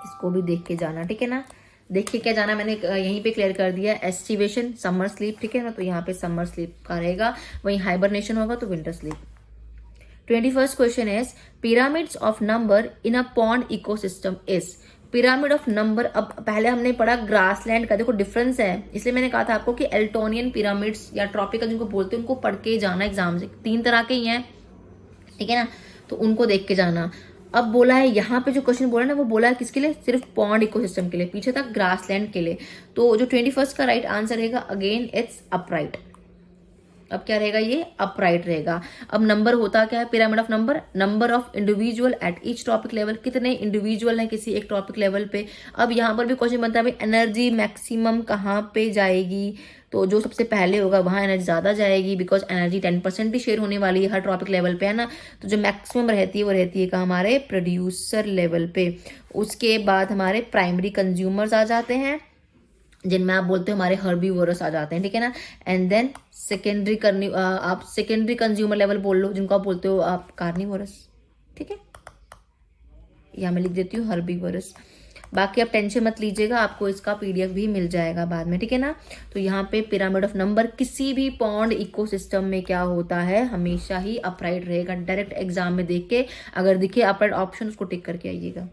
इसको भी देख के जाना, ठीक है ना। देखिए क्या जाना, मैंने यहीं पे क्लियर कर दिया, एस्टिवेशन समर स्लीप, ठीक है ना। तो यहाँ पे समर स्लीप का रहेगा, वहीं हाइबरनेशन होगा तो winter sleep. 21st question is pyramids of number in a pond ecosystem is. Pyramid of number, अब पहले हमने पढ़ा ग्रासलैंड का, देखो डिफरेंस है, इसलिए मैंने कहा था आपको कि एल्टोनियन पिरामिड्स या ट्रॉपिकल जिनको बोलते हैं उनको पढ़ के जाना एग्जाम से, 3 तरह के ही हैं, ठीक है ना, तो उनको देख के जाना। अब बोला है यहाँ पे जो क्वेश्चन बोला ना, वो बोला है किसके लिए, सिर्फ पॉन्ड इकोसिस्टम के लिए, पीछे तक ग्रासलैंड के लिए। तो जो 21st का राइट आंसर रहेगा अगेन इट्स अपराइट। अब क्या रहेगा, ये अपराइट रहेगा। अब नंबर होता क्या है, pyramid of number, number of individual at each topic level, कितने इंडिविजुअल हैं किसी एक टॉपिक लेवल पे। अब यहाँ पर भी क्वेश्चन बनता है भाई एनर्जी मैक्सिमम कहाँ पे जाएगी, तो जो सबसे पहले होगा वहां एनर्जी ज्यादा जाएगी, बिकॉज एनर्जी 10% ही शेयर होने वाली है हर टॉपिक लेवल पे, है ना। तो जो मैक्सिमम रहती है वो रहती है कहाँ, हमारे प्रोड्यूसर लेवल पे। उसके बाद हमारे प्राइमरी कंज्यूमर्स आ जाते हैं, जिनमें आप बोलते हो हमारे हर्बीवोरस आ जाते हैं, ठीक है ना। एंड देन सेकेंडरी आप सेकेंडरी कंज्यूमर लेवल बोल लो, जिनको आप बोलते हो आप कार्निवोरस, ठीक है। यहाँ मैं लिख देती हूँ हर्बीवोरस। बाकी आप टेंशन मत लीजिएगा, आपको इसका पीडीएफ भी मिल जाएगा बाद में, ठीक है ना। तो यहाँ पे पिरामिड ऑफ नंबर किसी भी पॉन्ड इकोसिस्टम में क्या होता है, हमेशा ही अपराइट रहेगा। डायरेक्ट एग्जाम में देख के अगर दिखे अपराइट ऑप्शन, उसको टिक करके आइएगा।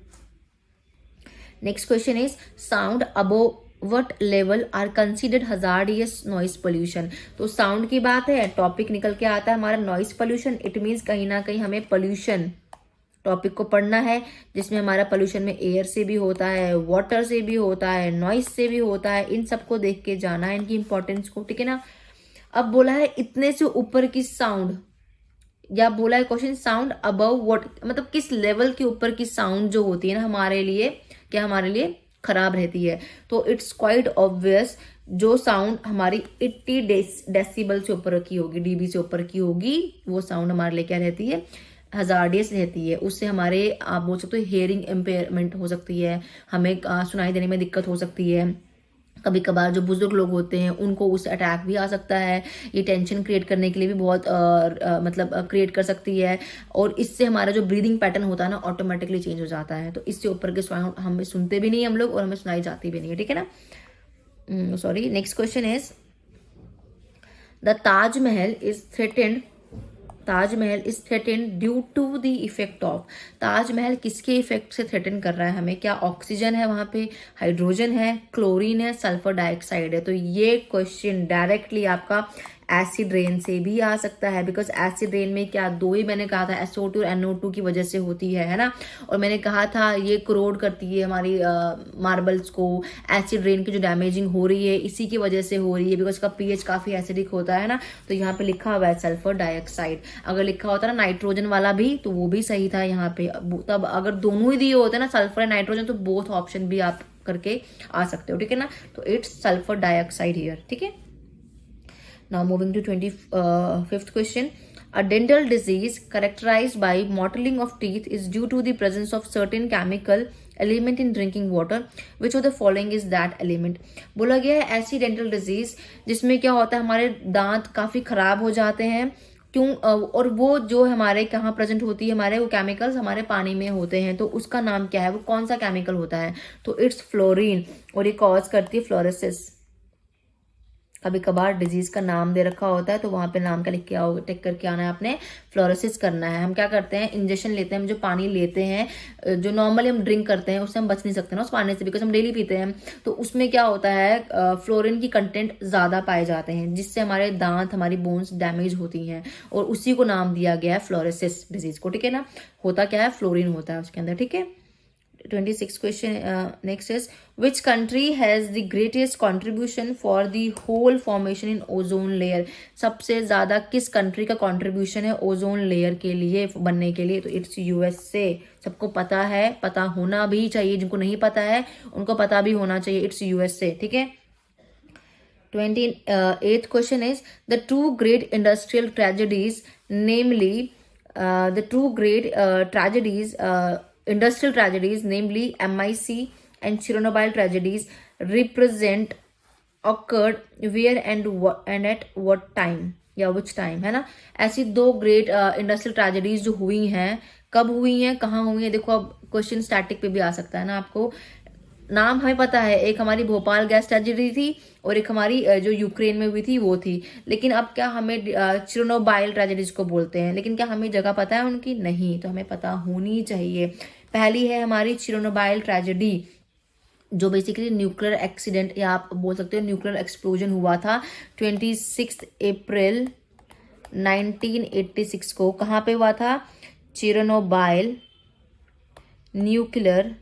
Next question is sound above what level are considered hazardous noise pollution. तो साउंड की बात है, टॉपिक निकल के आता है हमारा नॉइस पोल्यूशन। इट मीन्स कहीं ना कहीं हमें पोल्यूशन टॉपिक को पढ़ना है, जिसमें हमारा पोल्यूशन में एयर से भी होता है, वाटर से भी होता है, नॉइस से भी होता है। इन सबको देख के जाना है, इनकी इंपॉर्टेंस को, ठीक है ना। अब बोला है इतने से ऊपर की साउंड, या बोला है क्वेश्चन साउंड अबव व्हाट, मतलब किस लेवल के ऊपर की साउंड जो होती है ना हमारे लिए, क्या हमारे लिए खराब रहती है। तो इट्स क्वाइट ऑब्वियस, जो साउंड हमारी 80 डेसिबल से ऊपर की होगी, डीबी से ऊपर की होगी, वो साउंड हमारे लिए क्या रहती है, हजार्डियस रहती है। उससे हमारे आप बोल सकते हो हेयरिंग इम्पेयरमेंट हो सकती है, हमें सुनाई देने में दिक्कत हो सकती है। कभी कभार जो बुजुर्ग लोग होते हैं उनको उससे अटैक भी आ सकता है। ये टेंशन क्रिएट करने के लिए भी बहुत मतलब क्रिएट कर सकती है। और इससे हमारा जो ब्रीदिंग पैटर्न होता है ना ऑटोमेटिकली चेंज हो जाता है। तो इससे ऊपर के साउंड हमें सुनते भी नहीं हम लोग, और हमें सुनाई जाती भी नहीं है, ठीक है ना। Sorry, next question is the Taj Mahal is threatened, Taj Mahal is threatened due to the effect of, Taj Mahal किसके इफेक्ट से थ्रेटन कर रहा है हमें, क्या ऑक्सीजन है वहां पे, हाइड्रोजन है, क्लोरीन है, सल्फर डाइऑक्साइड है। तो ये क्वेश्चन डायरेक्टली आपका एसिड रेन से भी आ सकता है, बिकॉज एसिड रेन में क्या, दो ही मैंने कहा था SO2 और NO2 की वजह से होती है ना। और मैंने कहा था ये करोड करती है हमारी मार्बल्स को। एसिड रेन की जो डैमेजिंग हो रही है इसी की वजह से हो रही है, बिकॉज का pH काफी एसिडिक होता है ना। तो यहाँ पे लिखा हुआ है सल्फर डाइऑक्साइड। अगर लिखा होता ना नाइट्रोजन वाला भी तो वो भी सही था यहाँ पे। तब अगर दोनों ही दिए होते ना सल्फर एंड नाइट्रोजन, तो बोथ ऑप्शन भी आप करके आ सकते हो, ठीक है ना। तो इट्स सल्फर डाइऑक्साइड हियर, ठीक है। Now moving to 25th question. A dental disease characterized by mottling of teeth is due to the presence of certain chemical element in drinking water. Which of the following is that element? बोला गया है ऐसी dental disease जिसमें क्या होता है, हमारे दांत काफी खराब हो जाते हैं। क्यों? और वो जो हमारे कहाँ प्रेजेंट होती है, हमारे वो केमिकल्स हमारे पानी में होते हैं। तो उसका नाम क्या है, वो कौन सा केमिकल होता है? तो इट्स फ्लोरीन, और ये कॉज करती है फ्लोरोसिस। कभी कभार डिजीज का नाम दे रखा होता है तो वहां पे नाम का लिख के आओ, टेक करके आना है आपने, फ्लोरोसिस करना है। हम क्या करते हैं, इंजेक्शन लेते हैं, हम जो पानी लेते हैं जो नॉर्मली हम ड्रिंक करते हैं उससे हम बच नहीं सकते ना उस पानी से, बिकॉज हम डेली पीते हैं। तो उसमें क्या होता है, फ्लोरीन की कंटेंट ज्यादा पाए जाते हैं, जिससे हमारे दांत, हमारी बोन्स डैमेज होती हैं, और उसी को नाम दिया गया है फ्लोरोसिस डिजीज को, ठीक है ना। होता क्या है, फ्लोरीन होता है उसके अंदर, ठीक है। 26th question next is which country has the greatest contribution for the whole formation in ozone layer? सबसे ज्यादा किस कंट्री का कंट्रीब्यूशन है ओजोन लेयर के लिए बनने के लिए? तो इट्स USA। सबको पता है, पता होना भी चाहिए, जिनको नहीं पता है उनको पता भी होना चाहिए, इट्स USA, ठीक है। 28th question is the two great industrial tragedies, namely the two great industrial tragedies, namely MIC and Chernobyl tragedies, represent occurred where and at what time, या which time, है ना। ऐसी दो ग्रेट इंडस्ट्रियल ट्रेजेडीज जो हुई हैं, कब हुई हैं, कहाँ हुई हैं। देखो अब क्वेश्चन स्टैटिक पे भी आ सकता है ना, आपको नाम हमें पता है, एक हमारी भोपाल गैस ट्रेजेडी थी और एक हमारी जो यूक्रेन में हुई थी वो थी। लेकिन अब क्या हमें चिर्नोबाइल ट्रेजेडीज को बोलते हैं, लेकिन क्या हमें जगह पता है उनकी? नहीं। तो हमें पता होनी चाहिए, पहली है हमारी चिरोनोबाइल ट्रेजेडी, जो बेसिकली न्यूक्लियर एक्सीडेंट या आप बोल सकते हो न्यूक्लियर एक्सप्लोजन हुआ था 26 अप्रैल 1986 को। कहाँ पे हुआ था? चिरोनोबाइल न्यूक्लियर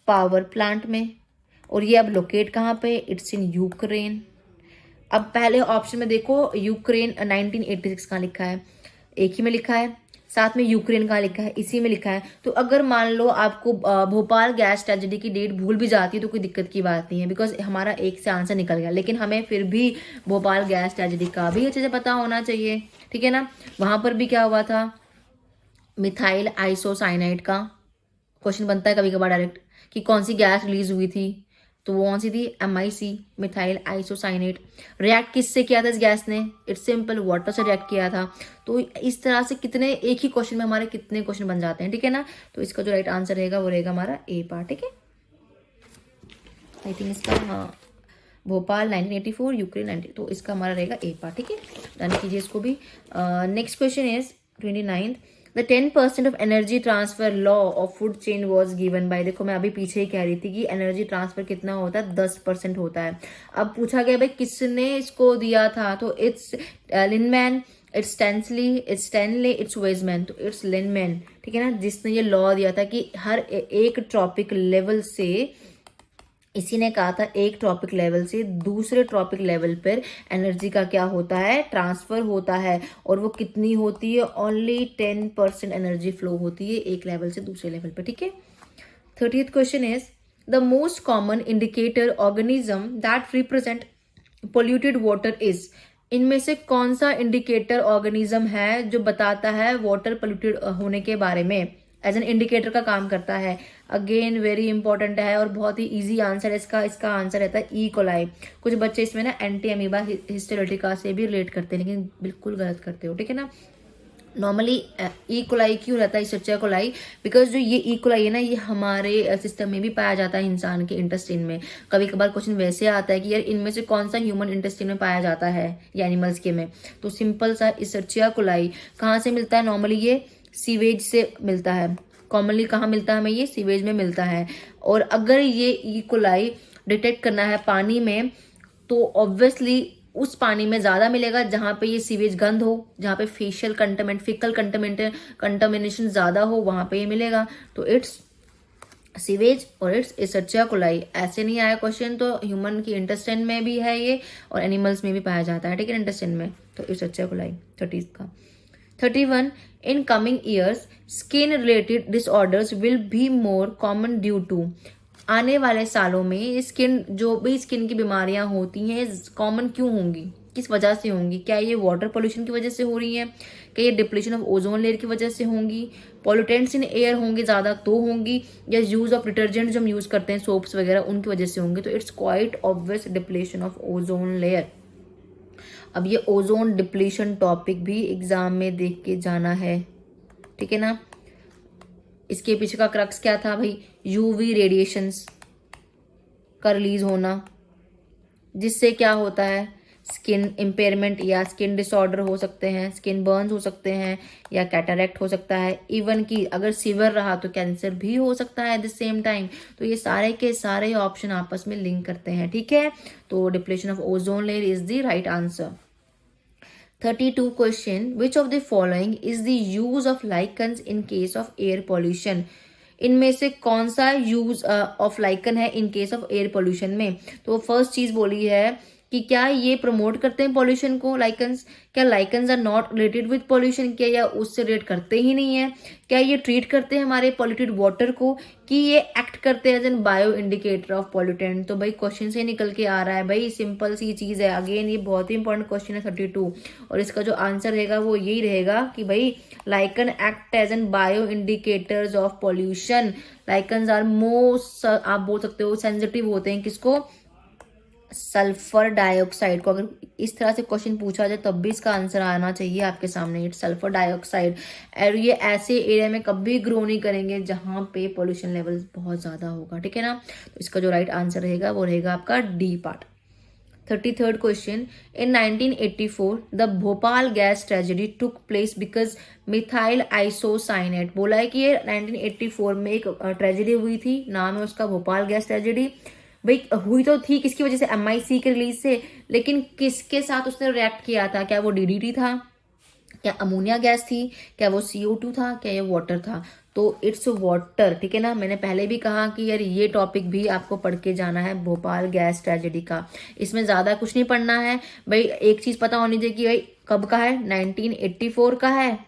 पावर प्लांट में। और ये अब लोकेट कहाँ पे? It's in Ukraine. अब पहले ऑप्शन में देखो यूक्रेन 1986 कहाँ लिखा है? एक ही में लिखा है, साथ में यूक्रेन कहाँ लिखा है? इसी में लिखा है। तो अगर मान लो आपको भोपाल गैस ट्रेजेडी की डेट भूल भी जाती है तो कोई दिक्कत की बात नहीं है, बिकॉज हमारा एक से आंसर निकल गया, लेकिन हमें फिर भी भोपाल गैस ट्रेजेडी का भी अच्छे से पता होना चाहिए, ठीक है ना। वहां पर भी क्या हुआ था? मिथाइल आइसोसाइनाइड का क्वेश्चन बनता है कभी कभार डायरेक्ट कि कौन सी गैस रिलीज हुई थी, तो वो कौन सी थी? MIC, methyl isocyanate. रिएक्ट किससे किया था इस गैस ने? इट्स सिंपल, वाटर से रिएक्ट किया था। तो इस तरह से कितने, एक ही क्वेश्चन में हमारे कितने क्वेश्चन बन जाते हैं, ठीक है ना। तो इसका जो राइट आंसर रहेगा वो रहेगा हमारा ए पार्ट, ठीक है। आई थिंक इसका, हाँ, भोपाल 1984, यूक्रेन 90, तो इसका हमारा रहेगा ए पार्ट, ठीक है। डन कीजिए इसको भी। Next question is 29th, the 10% of energy transfer law of food chain was given by. देखो मैं अभी पीछे ही कह रही थी कि एनर्जी ट्रांसफर कितना होता है? 10% होता है। अब पूछा गया भाई किसने इसको दिया था, तो it's Lindeman, it's Tansley, it's Stanley, it's Weismann. तो इट्स लिनमैन, ठीक है ना, जिसने ये लॉ दिया था कि हर एक ट्रॉपिक लेवल से, इसी ने कहा था एक ट्रॉपिक लेवल से दूसरे ट्रॉपिक लेवल पर एनर्जी का क्या होता है? ट्रांसफर होता है। और वो कितनी होती है? ओनली 10% एनर्जी फ्लो होती है एक लेवल से दूसरे लेवल पर, ठीक है। 30th question is the most common indicator organism that represent polluted water is. इनमें से कौन सा इंडिकेटर ऑर्गेनिज्म है जो बताता है वाटर पोल्यूटेड होने के बारे में, एज एन इंडिकेटर का काम करता है? अगेन वेरी इंपॉर्टेंट है और बहुत ही इजी आंसर है इसका। इसका आंसर रहता है ई कोलाई। कुछ बच्चे इसमें ना एंटी अमीबा हिस्टेरेटिका से भी रिलेट करते हैं, लेकिन बिल्कुल गलत करते हो, ठीक है ना। नॉर्मली ई कोलाई क्यों रहता है इससे कोलाई? बिकॉज जो ये ई कोलाई है ना, ये हमारे सिस्टम में भी पाया जाता है इंसान के इंटेस्टाइन में। कभी कभार क्वेश्चन वैसे आता है कि यार इनमें से कौन सा ह्यूमन इंटेस्टाइन में पाया जाता है या एनिमल्स के में, तो सिंपल सा इसर्चिया कोलाई कहाँ से मिलता है? नॉर्मली ये सीवेज से मिलता है। कॉमनली कहाँ मिलता है हमें? ये सीवेज में मिलता है। और अगर ये ई कोलाई डिटेक्ट करना है पानी में, तो ऑब्वियसली उस पानी में ज्यादा मिलेगा जहां पे ये सीवेज गंद हो, जहां पे फेशियल फीकल कंटामिनेशन ज्यादा हो, वहां पे ये मिलेगा। तो इट्स सीवेज और इट्स एसर्चिया कोलाई। ऐसे नहीं आया क्वेश्चन, तो ह्यूमन की इंटेस्टाइन में भी है ये और एनिमल्स में भी पाया जाता है, ठीक है, इंटेस्टाइन में। तो एसर्चिया कोलाई 30 का। 31, in coming years skin related disorders will be more common due to। आने वाले सालों में स्किन, जो भी स्किन की बीमारियां होती हैं कॉमन क्यों होंगी, किस वजह से होंगी? क्या ये वाटर पोल्यूशन की वजह से हो रही है? क्या ये डिप्लीशन ऑफ ओजोन लेयर की वजह से होंगी? पॉल्यूटेंट्स इन एयर होंगे ज्यादा तो होंगी, या यूज ऑफ डिटर्जेंट जो हम यूज करते हैं सोप्स वगैरह उनकी वजह से होंगे? तो it's quite obvious depletion of ozone layer. अब ये ओजोन डिप्लीशन टॉपिक भी एग्जाम में देख के जाना है, ठीक है ना। इसके पीछे का क्रक्स क्या था भाई? यूवी रेडिएशंस का रिलीज होना, जिससे क्या होता है? स्किन इम्पेयरमेंट या स्किन डिसऑर्डर हो सकते हैं, स्किन बर्न्स हो सकते हैं, या कैटरैक्ट हो सकता है। इवन कि अगर सीवियर रहा तो कैंसर भी हो सकता है एट द सेम टाइम। तो ये सारे के सारे ऑप्शन आपस में लिंक करते हैं, ठीक है। तो depletion of ozone layer is the right answer. 32 question, which of the following is the use of lichens in case of air pollution. इनमें से कौन सा यूज ऑफ लाइकन है in case of air pollution में? तो first चीज बोली है कि क्या ये प्रमोट करते हैं पॉल्यूशन को, लाइकन्स? क्या lichens are not related with pollution? क्या या उससे रिलेट करते ही नहीं है? क्या ये ट्रीट करते हैं हमारे पॉल्यूटेड वाटर को, कि ये एक्ट करते हैं as an bio indicator of pollutant? तो भाई क्वेश्चन से निकल के आ रहा है भाई, सिंपल सी चीज है। अगेन ये बहुत ही इंपॉर्टेंट क्वेश्चन है 32, और इसका जो आंसर रहेगा वो यही रहेगा कि भाई lichen act as an bio indicators of pollution. Lichens are most, आप बोल सकते हो सेंसिटिव होते हैं किसको? सल्फर डाइऑक्साइड को। अगर इस तरह से क्वेश्चन पूछा जाए तब भी इसका आंसर आना चाहिए आपके सामने, इट्स सल्फर डाइऑक्साइड। और ये ऐसे एरिया में कभी ग्रो नहीं करेंगे जहां पे पोल्यूशन लेवल बहुत ज्यादा होगा, ठीक है ना। तो इसका जो राइट आंसर रहेगा वो रहेगा आपका D part. 33rd question. In 1984, the Bhopal gas tragedy took place because methyl isocyanate. बोला है कि ये 1984 में एक ट्रेजेडी हुई थी, नाम है उसका भोपाल गैस ट्रेजेडी। भाई हुई तो थी किसकी वजह से, MIC के रिलीज से, लेकिन किसके साथ उसने रिएक्ट किया था? क्या वो DDT था, क्या अमोनिया गैस थी, क्या वो CO2 था, क्या ये वाटर था? तो इट्स वाटर, ठीक है ना। मैंने पहले भी कहा कि यार ये टॉपिक भी आपको पढ़ के जाना है, भोपाल गैस ट्रेजेडी का। इसमें ज्यादा कुछ नहीं पढ़ना है भाई, एक चीज पता होनी चाहिए कि भाई कब का है, 1984 का है,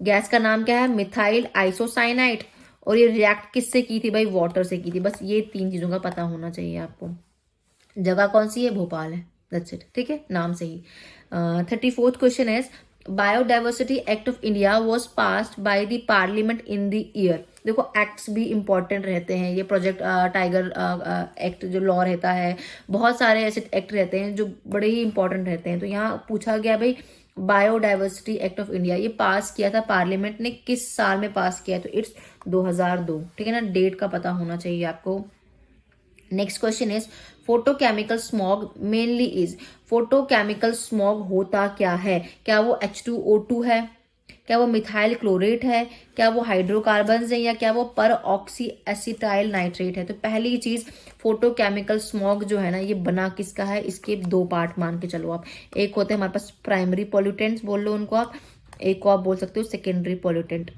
गैस का नाम क्या है, मिथाइल आइसोसाइनाइड, और ये रिएक्ट किससे की थी भाई, वाटर से की थी। बस ये 3 चीजों का पता होना चाहिए आपको। जगह कौन सी है, भोपाल है, दैट्स इट, ठीक है, नाम से ही। 34th question is biodiversity act of India was passed by the parliament in the year. देखो एक्ट्स भी इंपॉर्टेंट रहते हैं, ये प्रोजेक्ट टाइगर एक्ट जो लॉ रहता है, बहुत सारे ऐसे एक्ट रहते हैं जो बड़े ही इंपॉर्टेंट रहते हैं। तो यहाँ पूछा गया भाई बायोडाइवर्सिटी एक्ट ऑफ इंडिया, ये पास किया था पार्लियामेंट ने, किस साल में पास किया? तो इट्स 2002, ठीक है ना, डेट का पता होना चाहिए आपको। Next question is photochemical smog mainly is. Photochemical smog होता क्या है? क्या वो H2O2 है, क्या वो मिथाइल क्लोरेट है, क्या वो हाइड्रोकार्बन है, या क्या वो पर ऑक्सी एसिटाइल नाइट्रेट है? तो पहली चीज फोटोकेमिकल स्मॉग जो है ना, ये बना किसका है? इसके 2 पार्ट मान के चलो आप। एक होते हैं हमारे पास प्राइमरी पॉल्यूटेंट्स, बोल लो उनको आप, एक को आप बोल सकते हो सेकेंडरी पॉल्यूटेंट,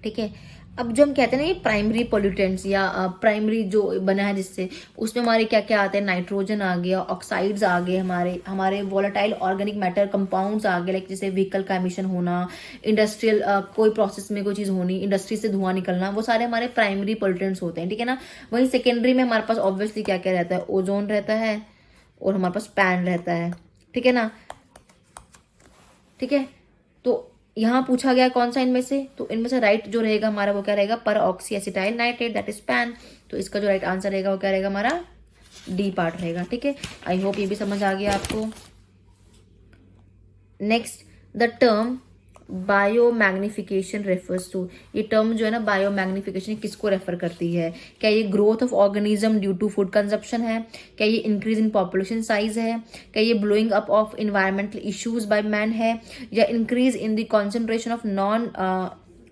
ठीक है। अब जो हम कहते हैं ना ये प्राइमरी पॉल्यूटेंट्स या प्राइमरी जो बना है जिससे, उसमें हमारे क्या क्या आते हैं, नाइट्रोजन आ गया, ऑक्साइड्स आ गए, हमारे वोलेटाइल ऑर्गेनिक मैटर कंपाउंड्स आ गए, लाइक जैसे व्हीकल का एमिशन होना, इंडस्ट्रियल कोई प्रोसेस में कोई चीज होनी, इंडस्ट्री से धुआं निकलना, वो सारे हमारे प्राइमरी पॉल्यूटेंट्स होते हैं, ठीक है ना। वहीं सेकेंडरी में हमारे पास ऑब्वियसली क्या क्या रहता है, ओजोन रहता है और हमारे पास पैन रहता है, ठीक है ना, ठीक है। तो यहाँ पूछा गया कौन सा इनमें से, तो इनमें से राइट जो रहेगा हमारा वो क्या रहेगा, पर oxy acetyl nitrate, that is pan. तो इसका जो राइट आंसर रहेगा वो क्या रहेगा हमारा, डी पार्ट रहेगा, ठीक है। आई होप ये भी समझ आ गया आपको। Next, the term biomagnification refers to. ये टर्म जो है ना बायोमैग्निफिकेशन किसको रेफर करती है? क्या ये growth of organism due to food consumption है, क्या ये इंक्रीज इन पॉपुलेशन साइज है, क्या ये blowing up of environmental issues by man है, या increase in the concentration of non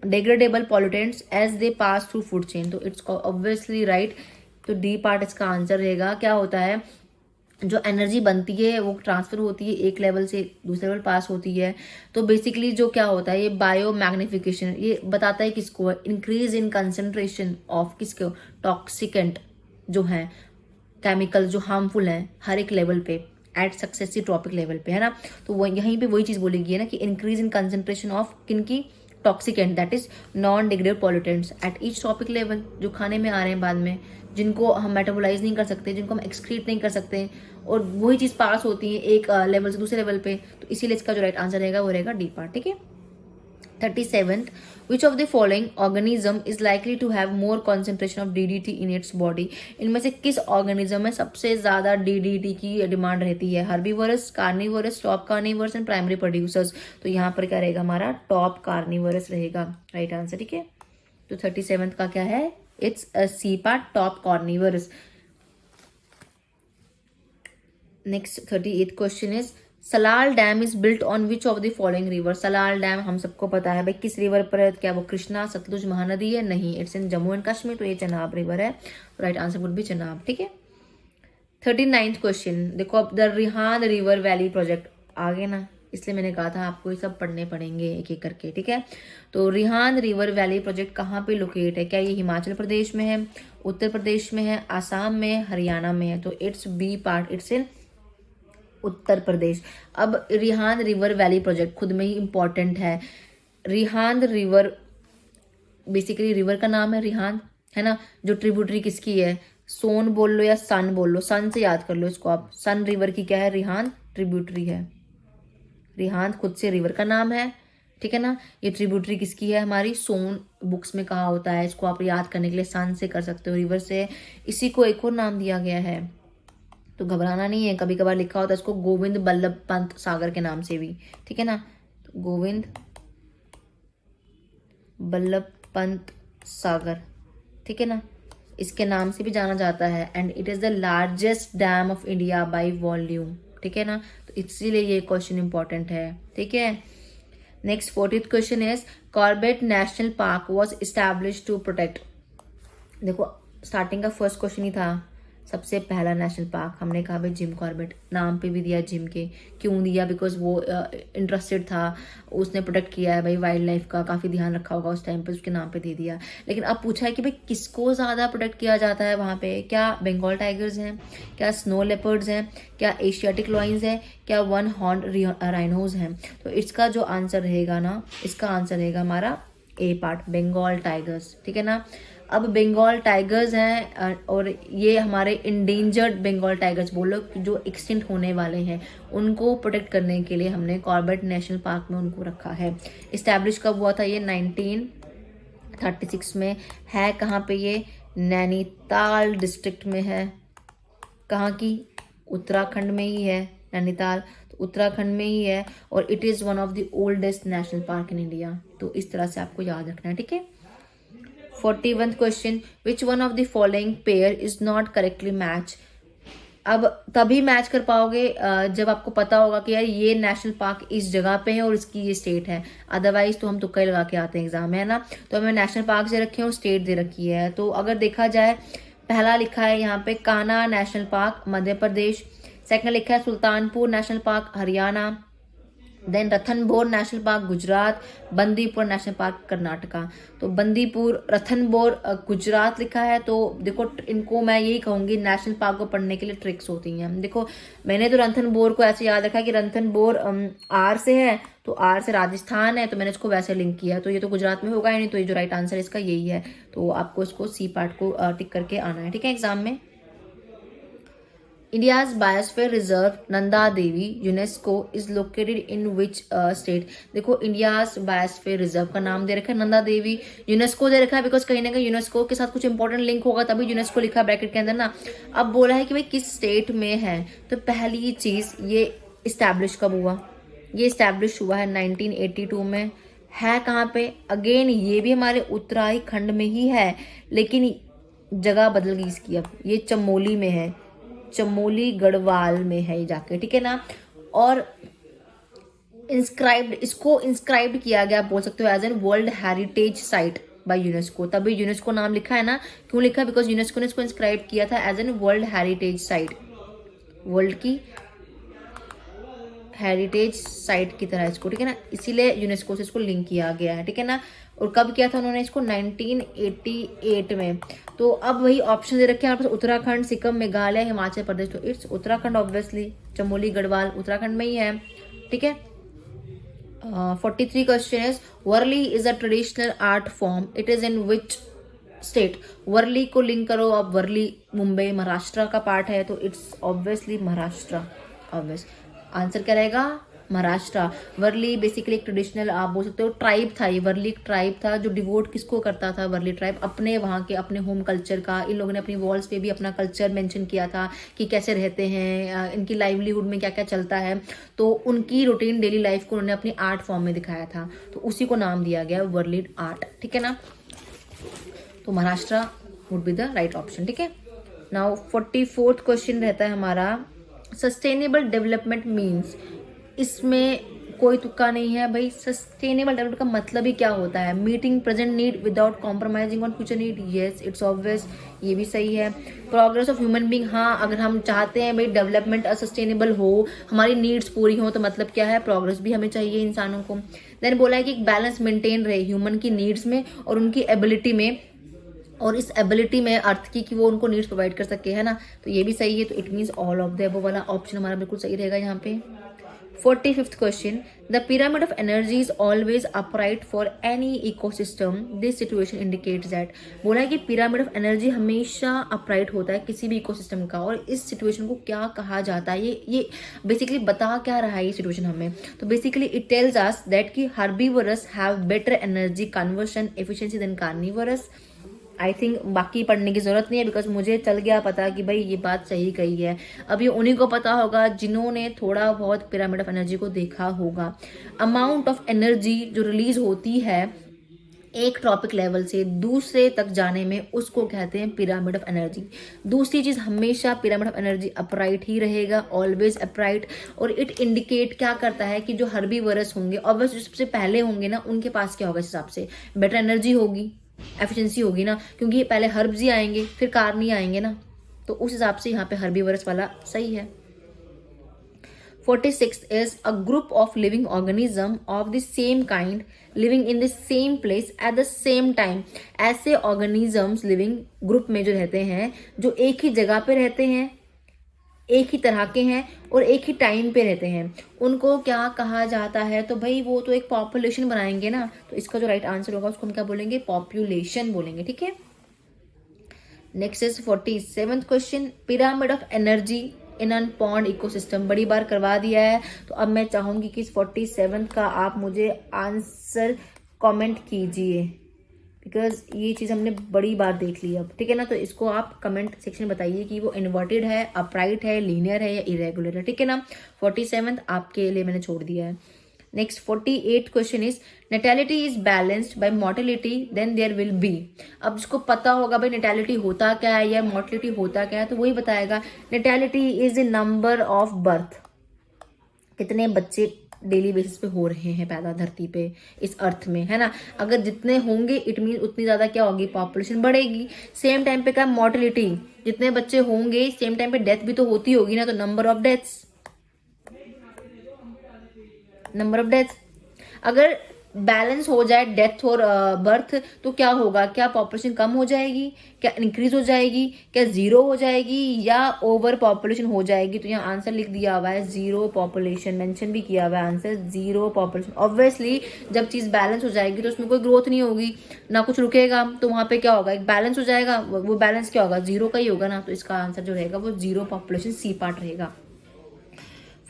degradable pollutants as they pass through food chain? तो it's obviously right. तो डी पार्ट इसका आंसर रहेगा। क्या होता है, जो एनर्जी बनती है वो ट्रांसफर होती है, एक लेवल से दूसरे लेवल पास होती है। तो बेसिकली जो क्या होता है, ये बायो मैग्निफिकेशन ये बताता है किसको, इंक्रीज इन कंसेंट्रेशन ऑफ किसको, टॉक्सिकेंट जो है, केमिकल जो हार्मफुल है हर एक लेवल पे एट सक्सेसिव ट्रॉपिक लेवल पे, है ना। तो वो यहीं पे वही चीज बोलेगी है ना कि इंक्रीज इन कंसेंट्रेशन ऑफ किनकी, toxicant, that is non degradable pollutants at each topic level, जो खाने में आ रहे हैं बाद में, जिनको हम मेटाबोलाइज नहीं कर सकते, जिनको हम एक्सक्रीट नहीं कर सकते, और वही चीज पास होती है एक लेवल से दूसरे लेवल पे। तो इसीलिए इसका जो राइट आंसर रहेगा वो रहेगा डी पार्ट, ठीक है। 37th, which of the following organism is likely to have more concentration of DDT in its body? इनमें से किस ऑर्गेनिज्म में सबसे ज्यादा DDT की डिमांड रहती है? Herbivorous, carnivorous, top carnivorous and primary producers. तो यहाँ पर क्या रहेगा हमारा, टॉप कार्निवरस रहेगा राइट आंसर, ठीक है। तो 37th का क्या है, it's C part, top carnivorous. Next 38th question is Salal dam is built on which of the following river. Salal dam हम सबको पता है भाई किस रिवर पर है, क्या वो कृष्णा सतलुज महानदी है? नहीं, it's in Jammu and Kashmir, तो ये चनाब रिवर है, right answer would be Chenab, ठीक है। 39th क्वेश्चन देखो, अब the Rihand river valley project आ गए ना, इसलिए मैंने कहा था आपको ये सब पढ़ने पड़ेंगे एक एक करके, ठीक है। तो रिहान रिवर वैली प्रोजेक्ट कहाँ पे लोकेट है? क्या ये हिमाचल प्रदेश में है, उत्तर प्रदेश में है, आसाम में, हरियाणा में है? तो it's B part, it's in Uttar Pradesh. अब रिहान रिवर वैली प्रोजेक्ट खुद में ही इंपॉर्टेंट है। रिहान रिवर बेसिकली रिवर का नाम है रिहान, है ना, जो ट्रिब्यूटरी किसकी है, सोन बोल लो या सन बोल लो, सन से याद कर लो इसको आप। सन रिवर की क्या है, रिहान ट्रिब्यूटरी है। रिहान खुद से रिवर का नाम है, ठीक है ना। ये ट्रिब्यूटरी किसकी है, हमारी सोन बुक्स में कहा होता है, इसको आप याद करने के लिए सन से कर सकते हो, रिवर से। इसी को एक और नाम दिया गया है, तो घबराना नहीं है, कभी कभार लिखा होता है इसको गोविंद बल्लभ पंत सागर के नाम से भी, ठीक है ना। तो गोविंद बल्लभ पंत सागर, ठीक है ना, इसके नाम से भी जाना जाता है, and it is the largest dam of India by volume, ठीक है ना। तो इसीलिए ये क्वेश्चन इंपॉर्टेंट है, ठीक है। Next 40th question is Corbett national park was establish to protect. देखो स्टार्टिंग का फर्स्ट क्वेश्चन ही था, सबसे पहला नेशनल पार्क, हमने कहा भाई जिम कॉर्बेट, नाम पे भी दिया जिम के, क्यों दिया, बिकॉज वो इंटरेस्टेड था, उसने प्रोटेक्ट किया है भाई वाइल्ड लाइफ का, काफ़ी ध्यान रखा होगा उस टाइम पे, उसके नाम पे दे दिया। लेकिन अब पूछा है कि भाई किसको ज़्यादा प्रोटेक्ट किया जाता है वहाँ पे, क्या बंगाल टाइगर्स हैं, क्या स्नो लेपर्ड्स हैं, क्या एशियाटिक लॉयंस हैं, क्या वन हॉर्न राइनोज हैं। तो इसका जो आंसर रहेगा ना, इसका आंसर रहेगा हमारा ए पार्ट, बंगाल टाइगर्स, ठीक है ना। अब बंगाल टाइगर्स हैं और ये हमारे इंडेंजर्ड बंगाल टाइगर्स बोलो, जो एक्सटिंक्ट होने वाले हैं, उनको प्रोटेक्ट करने के लिए हमने कॉर्बेट नेशनल पार्क में उनको रखा है। इस्टेब्लिश कब हुआ था ये? 1936 में। है कहाँ पे ये? नैनीताल डिस्ट्रिक्ट में है। कहाँ की? उत्तराखंड में ही है नैनीताल, तो उत्तराखंड में ही है, और it is one of the oldest national park in India. तो इस तरह से आपको याद रखना है, ठीक है। 41th question, which one of the following pair is not correctly match. अब तभी मैच कर पाओगे जब आपको पता होगा कि यार ये नेशनल पार्क इस जगह पे है और इसकी ये स्टेट है, अदरवाइज तो हम तुक्का ही लगा के आते हैं एग्जाम में, है ना। तो हमें नेशनल पार्क दे रखे हैं और स्टेट दे रखी है। तो अगर देखा जाए, पहला लिखा है यहाँ पे Kanha national park Madhya Pradesh, second लिखा है Sultanpur national park Haryana, then Ranthambore national park Gujarat, Bandipur national park Karnataka. तो बंदीपुर रतनबोर गुजरात लिखा है। तो देखो इनको मैं यही कहूंगी, नेशनल पार्क को पढ़ने के लिए ट्रिक्स होती हैं। देखो मैंने तो रणथंबोर को ऐसे याद रखा कि रणथंबोर आर से है, तो आर से राजस्थान है, तो मैंने इसको वैसे लिंक किया, तो ये तो गुजरात में होगा ही नहीं, तो ये जो राइट आंसर इसका यही है। तो आपको इसको सी पार्ट को टिक करके आना है, ठीक है, एग्जाम में। India's Biosphere Reserve Nanda Devi UNESCO is located in which state? देखो इंडियाज बायोस्फीयर रिजर्व का नाम दे रखा है नंदा देवी, यूनेस्को दे रखा है बिकॉज कहीं ना कहीं यूनेस्को के साथ कुछ इंपॉर्टेंट लिंक होगा तभी यूनेस्को लिखा है ब्रैकेट के अंदर ना। अब बोला है कि भाई किस स्टेट में है, तो पहली चीज ये इस्टेब्लिश कब हुआ? ये इस्टेब्लिश हुआ है 1982 में। है कहाँ पे? अगेन ये भी हमारे उत्तराखंड में ही है, लेकिन जगह बदल गई इसकी, अब ये चमोली में है, चमोली गढ़वाल में है जाके, ठीक है ना। और इंस्क्राइब्ड, इसको इंस्क्राइब्ड किया गया बोल सकते हो as an world heritage site by UNESCO, तभी यूनेस्को नाम लिखा है ना। क्यों लिखा है? बिकॉज यूनेस्को ने इसको इंस्क्राइब किया था as an world heritage site, world की हेरिटेज साइट की तरह इसको, ठीक है ना, इसीलिए यूनेस्को से इसको लिंक किया गया है, ठीक है ना। और कब किया था उन्होंने इसको? 1988 में। तो अब वही ऑप्शन दे रखे हैं हमारे पास, उत्तराखंड, सिक्किम, मेघालय, हिमाचल प्रदेश। तो इट्स उत्तराखंड ऑब्वियसली, चमोली गढ़वाल उत्तराखंड में ही है, ठीक है। 43 question is Warli is a traditional art form, it is in which state? Warli को लिंक करो, अब वर्ली मुंबई महाराष्ट्र का पार्ट है, तो it's obviously Maharashtra, obvious answer क्या रहेगा? महाराष्ट्र। वर्ली बेसिकली एक ट्रेडिशनल आप बोल सकते हो ट्राइब था, ये वर्ली एक ट्राइब था जो डिवोट किसको करता था? वर्ली ट्राइब अपने वहाँ के अपने होम कल्चर का। इन लोगों ने अपनी वॉल्स पे भी अपना कल्चर मेंशन किया था कि कैसे रहते हैं, इनकी लाइवलीहुड में क्या क्या चलता है, तो उनकी रूटीन डेली लाइफ को उन्होंने अपनी आर्ट फॉर्म में दिखाया था, तो उसी को नाम दिया गया वर्ली आर्ट, ठीक है ना। तो Maharashtra would be the right option, ठीक है। नाउ 44th क्वेश्चन रहता है हमारा, सस्टेनेबल डेवलपमेंट मीन्स। इसमें कोई तुक्का नहीं है भाई, सस्टेनेबल डेवलपमेंट का मतलब ही क्या होता है? Meeting present need without compromising on future need, yes it's obvious, ये भी सही है। प्रोग्रेस ऑफ ह्यूमन बींग, हाँ अगर हम चाहते हैं भाई डेवलपमेंट सस्टेनेबल हो, हमारी नीड्स पूरी हो, तो मतलब क्या है? प्रोग्रेस भी हमें चाहिए इंसानों को। देन बोला है कि एक बैलेंस मेंटेन रहे ह्यूमन की नीड्स में और उनकी एबिलिटी में, और इस एबिलिटी में अर्थ की कि वो उनको नीड्स प्रोवाइड कर सके, है ना। तो ये भी सही है, तो it means all of the above वाला ऑप्शन हमारा बिल्कुल सही रहेगा यहाँ पे। 45th question, the pyramid of energy is always upright for any ecosystem, this situation indicates that. बोला है कि पिरामिड ऑफ एनर्जी हमेशा अपराइट होता है किसी भी इकोसिस्टम का, और इस सिचुएशन को क्या कहा जाता है? ये बेसिकली बता क्या रहा है ये सिचुएशन हमें? तो basically it tells us that कि herbivores have better energy conversion efficiency than carnivores. I think बाकी पढ़ने की जरूरत नहीं है, बिकॉज मुझे चल गया पता कि भाई ये बात सही कही है। अब ये उन्हीं को पता होगा जिन्होंने थोड़ा बहुत पिरामिड ऑफ एनर्जी को देखा होगा। अमाउंट ऑफ एनर्जी जो रिलीज होती है एक ट्रॉपिक लेवल से दूसरे तक जाने में उसको कहते हैं पिरामिड ऑफ एनर्जी। दूसरी चीज, हमेशा पिरामिड ऑफ एनर्जी अपराइट ही रहेगा, ऑलवेज अपराइट। और इट इंडिकेट क्या करता है कि जो हर्बीवरस होंगे, ऑब्वियसली सबसे पहले होंगे ना, उनके पास क्या होगा, इस हिसाब से बेटर एनर्जी होगी, एफिशिएंसी होगी ना, क्योंकि पहले हर्ब्स ही आएंगे फिर कार्नी आएंगे ना, तो उस हिसाब से यहाँ पे हर्बीवरस वाला सही है। 46 is a group of living organism of the same kind living in the same place at the same time। ऐसे organisms living group में जो रहते हैं, जो एक ही जगह पे रहते हैं, एक ही तरह के हैं और एक ही टाइम पे रहते हैं, उनको क्या कहा जाता है? तो भाई वो तो एक पॉपुलेशन बनाएंगे ना, तो इसका जो राइट आंसर होगा उसको हम क्या बोलेंगे? पॉपुलेशन बोलेंगे, ठीक है। Next is 47th question, pyramid of energy in an pond ecosystem. बड़ी बार करवा दिया है, तो अब मैं चाहूंगी कि इस 47th का आप मुझे आंसर कमेंट कीजिए, बिकॉज ये चीज़ हमने बड़ी बार देख ली अब, ठीक है ना। तो इसको आप कमेंट सेक्शन में बताइए कि वो इन्वर्टेड है, अपराइट है, लीनियर है या इरेगुलर है, ठीक है ना। 47th आपके लिए मैंने छोड़ दिया है। Next 48th question is, natality is balanced by mortality then there will be. अब जिसको पता होगा भाई नेटेलिटी होता क्या है या मोर्टेलिटी होता क्या है, तो वही बताएगा। Natality is the number of birth, कितने बच्चे डेली बेसिस पे हो रहे हैं पैदा धरती पे, इस अर्थ में, है ना। अगर जितने होंगे इट मीन उतनी ज्यादा क्या होगी, पॉपुलेशन बढ़ेगी। सेम टाइम पे क्या, मोर्टेलिटी, जितने बच्चे होंगे सेम टाइम पे डेथ भी तो होती होगी ना, तो number of deaths, number of death. अगर बैलेंस हो जाए डेथ और बर्थ, तो क्या होगा, क्या पॉपुलेशन कम हो जाएगी, क्या इंक्रीज हो जाएगी, क्या जीरो हो जाएगी या ओवर पॉपुलेशन हो जाएगी? तो यहाँ आंसर लिख दिया हुआ है जीरो पॉपुलेशन, मेंशन भी किया हुआ है आंसर जीरो पॉपुलेशन। ऑब्वियसली जब चीज बैलेंस हो जाएगी तो उसमें कोई ग्रोथ नहीं होगी ना, कुछ रुकेगा, तो वहां पे क्या होगा, एक बैलेंस हो जाएगा, वो बैलेंस क्या होगा, जीरो का ही होगा ना। तो इसका आंसर जो रहेगा वो जीरो पॉपुलेशन, सी पार्ट रहेगा।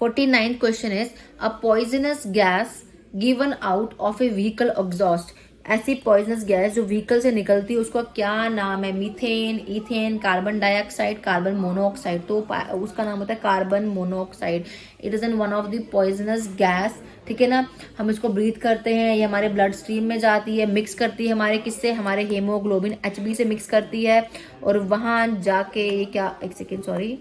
49th question is, a poisonous gas given out of A vehicle exhaust. ऐसी पॉइजनस गैस जो व्हीकल से निकलती है उसका क्या नाम है? Methane, ethane, carbon dioxide, carbon monoxide. तो उसका नाम होता है carbon monoxide. It is an one of the poisonous gas, ठीक है ना। हम इसको ब्रीथ करते हैं, ये हमारे ब्लड स्ट्रीम में जाती है, मिक्स करती है हमारे किससे, हमारे हेमोग्लोबिन HB से मिक्स करती है, और वहां जाके ये क्या, एक सेकेंड सॉरी,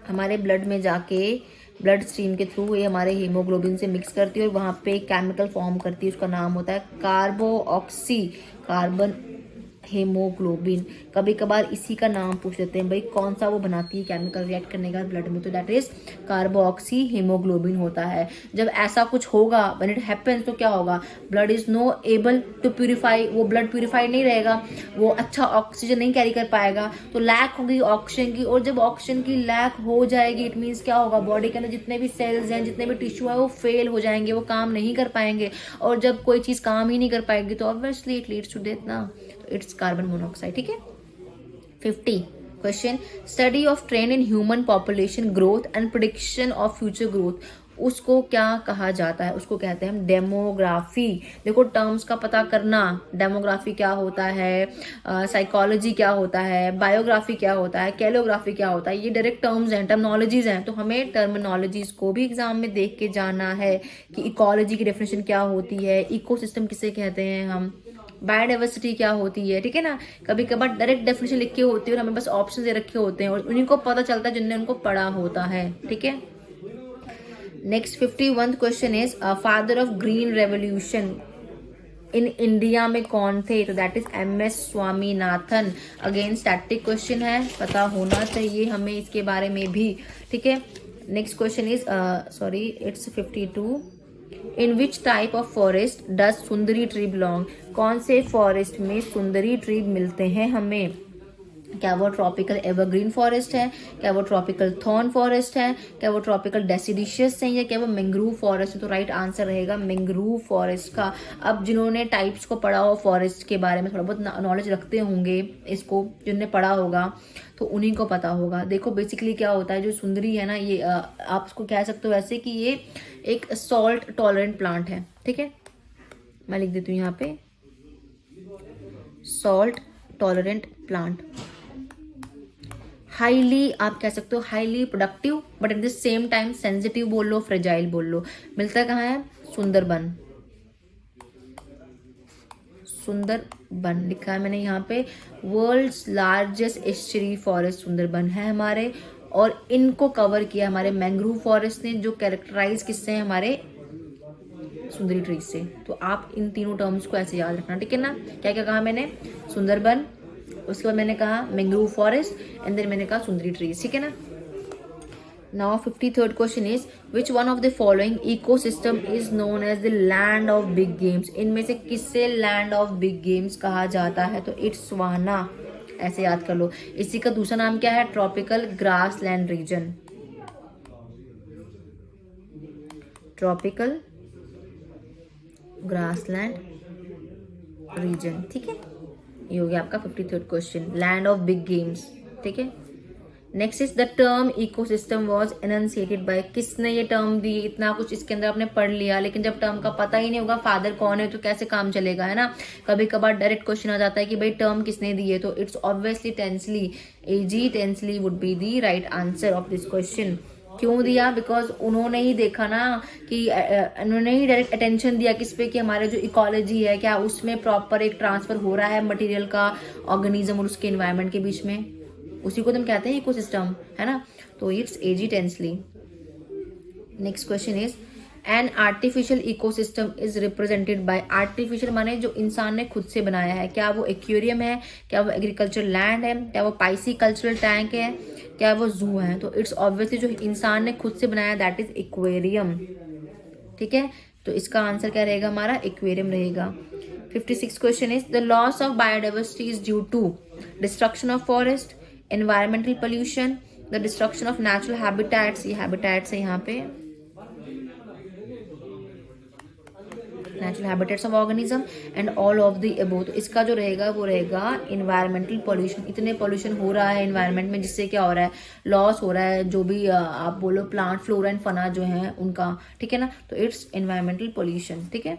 हमारे ब्लड में जाके ब्लड स्ट्रीम के थ्रू ये हमारे हीमोग्लोबिन से मिक्स करती है और वहाँ पे केमिकल फॉर्म करती है, उसका नाम होता है कार्बोऑक्सी कार्बन हेमोग्लोबिन। कभी कभार इसी का नाम पूछ लेते हैं भाई कौन सा वो बनाती है केमिकल रिएक्ट करने का ब्लड में, तो दैट इज कार्बोऑक्सी हेमोग्लोबिन होता है। जब ऐसा कुछ होगा, व्हेन इट हैपेंस, तो क्या होगा, blood is no able to purify, वो ब्लड प्यूरिफाइड नहीं रहेगा, वो अच्छा ऑक्सीजन नहीं कैरी कर पाएगा, तो लैक होगी ऑक्सीजन की। और जब ऑक्सीजन की लैक हो जाएगी इट मीन्स क्या होगा, बॉडी के अंदर जितने भी सेल्स हैं, जितने भी टिश्यू है, वो फेल हो जाएंगे, वो काम नहीं कर पाएंगे। और जब कोई चीज काम ही नहीं कर पाएगी तो obviously it leads to death ना, इट्स कार्बन मोनोऑक्साइड, ठीक है। 50 question, study of trend in human population growth and prediction of future growth. उसको क्या कहा जाता है? उसको कहते हैं हम डेमोग्राफी। देखो टर्म्स का पता करना, डेमोग्राफी क्या होता है, साइकोलॉजी क्या होता है, बायोग्राफी क्या होता है, कैलोग्राफी क्या होता है, ये डायरेक्ट टर्म्स हैं, टर्मिनोलॉजीज हैं। तो हमें टर्मिनोलॉजीज को भी एग्जाम में देख के जाना है कि इकोलॉजी की डेफिनेशन क्या होती है, इकोसिस्टम किसे कहते हैं हम, बायोडाइवर्सिटी क्या होती है, ठीक है ना। कभी कभार डायरेक्ट डेफिनेशन लिखे होती है और हमें बस ऑप्शन दे रखे होते हैं और उन्हीं को पता चलता है जिनने उनको पढ़ा होता है, ठीक है। Next 51th question is, father of green revolution in India में कौन थे? तो that is MS Swaminathan. Again static question है, पता होना चाहिए हमें इसके बारे में भी, ठीक है। Next question is, sorry it's 52, in which type of forest does Sundari tree belong. कौन से फॉरेस्ट में सुंदरी ट्री मिलते हैं हमें? क्या वो ट्रॉपिकल एवरग्रीन फॉरेस्ट है, क्या वो ट्रॉपिकल थॉर्न फॉरेस्ट है, क्या वो ट्रॉपिकल डेसिडिशियस है, या क्या वो मैंग्रोव फॉरेस्ट है? तो राइट आंसर रहेगा मैंग्रोव फॉरेस्ट का। अब जिन्होंने टाइप्स को पढ़ा हो फॉरेस्ट के बारे में, थोड़ा बहुत नॉलेज रखते होंगे इसको, जिन्होंने पढ़ा होगा तो उन्हीं को पता होगा। देखो बेसिकली क्या होता है, जो सुंदरी है ना, ये आप इसको कह सकते हो वैसे कि ये एक सॉल्ट टॉलरेंट प्लांट है, ठीक है। मैं लिख देती हूँ यहाँ पे, सॉल्ट टॉलरेंट प्लांट। हाईली, आप कह सकते हो highly productive, but at the same time sensitive बोल लो, फ्रेजाइल बोल लो। मिलता कहाँ है? सुंदरबन, सुंदरबन लिखा है मैंने यहाँ पे। World's largest estuary forest Sundarban है हमारे, और इनको कवर किया हमारे मैंग्रोव फॉरेस्ट ने, जो कैरेक्टराइज किससे हैं, हमारे सुंदरी ट्रीज से। तो आप इन तीनों टर्म्स को ऐसे याद रखना, ठीक है ना। क्या क्या कहा मैंने, सुंदरबन, उसके बाद मैंने कहा मैंग्रोव फॉरेस्ट, एंड देन मैंने कहा सुंदरी ट्रीज, ठीक है ना। Now 53rd question is which one of the following ecosystem is known as the land of big games. इनमें से किससे लैंड ऑफ बिग गेम्स कहा जाता है, तो इट्स वाना, ऐसे याद कर लो। इसी का दूसरा नाम क्या है, tropical grassland region, tropical grassland region, ठीक है। ये हो गया आपका 53rd question, land of big games, ठीक है। Next is the term ecosystem was enunciated by, किसने ये टर्म दी। इतना कुछ इसके अंदर आपने पढ़ लिया, लेकिन जब टर्म का पता ही नहीं होगा फादर कौन है तो कैसे काम चलेगा, है ना। कभी कभार डायरेक्ट क्वेश्चन आ जाता है कि भाई टर्म किसने दी है, तो it's obviously tensely, edgy tensely would be the right answer of this question. क्यों दिया, बिकॉज उन्होंने ही देखा ना कि उन्होंने ही डायरेक्ट अटेंशन दिया किस पे, कि हमारे जो इकोलॉजी है क्या उसमें प्रॉपर एक ट्रांसफर हो रहा है मटेरियल का ऑर्गेनिज्म और उसके एनवायरनमेंट के बीच में, उसी को तुम कहते हैं इकोसिस्टम, है ना। तो इट्स एजी टेंसली। Next question is an artificial ecosystem is represented by, artificial माने जो इंसान ने खुद से बनाया है, क्या वो एक्वेरियम है, क्या वो एग्रीकल्चर लैंड है, क्या वो पाइसी कल्चरल टैंक है, क्या वो जू है। तो इट्स ऑब्वियसली जो इंसान ने खुद से बनाया दैट इज एक्वेरियम, ठीक है। तो इसका आंसर क्या रहेगा हमारा, एक्वेरियम रहेगा। 56 question is the loss of biodiversity is due to destruction of forest, environmental pollution, the destruction of natural habitats, ये हैबिटेट्स है यहाँ पे, natural habitats of organism, and all of the above. तो इसका जो रहेगा वो रहेगा एनवायरमेंटल पोल्यूशन। इतने पोल्यूशन हो रहा है एनवायरनमेंट में जिससे क्या हो रहा है, लॉस हो रहा है जो भी आप बोलो प्लांट फ्लोरा एंड फना जो है उनका, ठीक है ना। तो इट्स एनवायरमेंटल पोल्यूशन, ठीक है।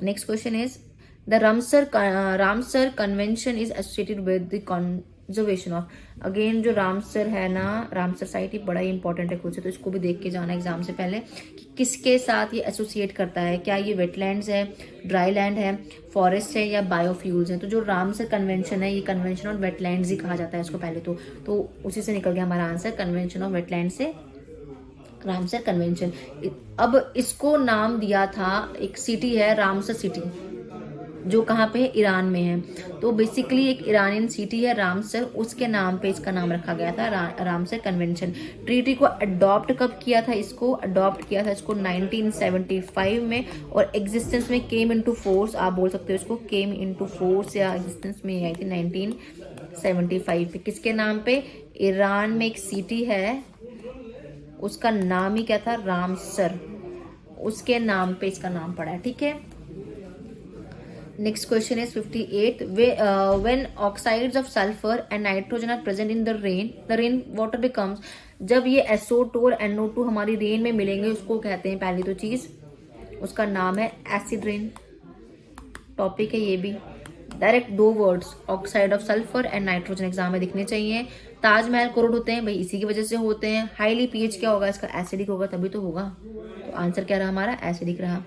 Next question is the Ramsar convention is associated with the conservation of, again जो रामसर है ना, रामसर साइट ही बड़ा ही इंपॉर्टेंट है खुद से, तो इसको भी देख के जाना एग्जाम से पहले कि किसके साथ ये एसोसिएट करता है, क्या ये वेटलैंड्स है, ड्राई लैंड है, फॉरेस्ट है, या बायोफ्यूल्स है। तो जो रामसर कन्वेंशन है, ये कन्वेंशन ऑफ वेटलैंड्स ही कहा जाता है इसको पहले तो उसी से निकल गया हमारा आंसर, कन्वेंशन ऑफ वेटलैंड से रामसर कन्वेंशन। अब इसको नाम दिया था, एक सिटी है रामसर सिटी, जो कहाँ पे है, ईरान में है। तो बेसिकली एक ईरानियन सिटी है रामसर, उसके नाम पे इसका नाम रखा गया था रामसर कन्वेंशन। ट्रीटी को अडॉप्ट कब किया था, इसको अडॉप्ट किया था इसको 1975 में, और एग्जिस्टेंस में केम इनटू फोर्स, आप बोल सकते हो इसको केम इनटू फोर्स या एग्जिस्टेंस में आई थी 1975 पे। किसके नाम पे, ईरान में एक सिटी है उसका नाम ही क्या था, रामसर, उसके नाम पे इसका नाम पड़ा है, ठीक है। Next question is 58. When oxides of sulfur and nitrogen are present in the rain water becomes, जब ये SO2 और NO2 हमारी रेन में मिलेंगे उसको कहते हैं, पहली तो चीज उसका नाम है एसिड रेन। टॉपिक है ये भी, डायरेक्ट दो words, oxide of sulphur and nitrogen exam में दिखने चाहिए। ताजमहल कोरोड होते हैं भाई इसी की वजह से होते हैं। हाईली पीएच क्या होगा इसका, एसिडिक होगा तभी तो होगा। तो आंसर क्या रहा हमारा, एसिडिक रहा।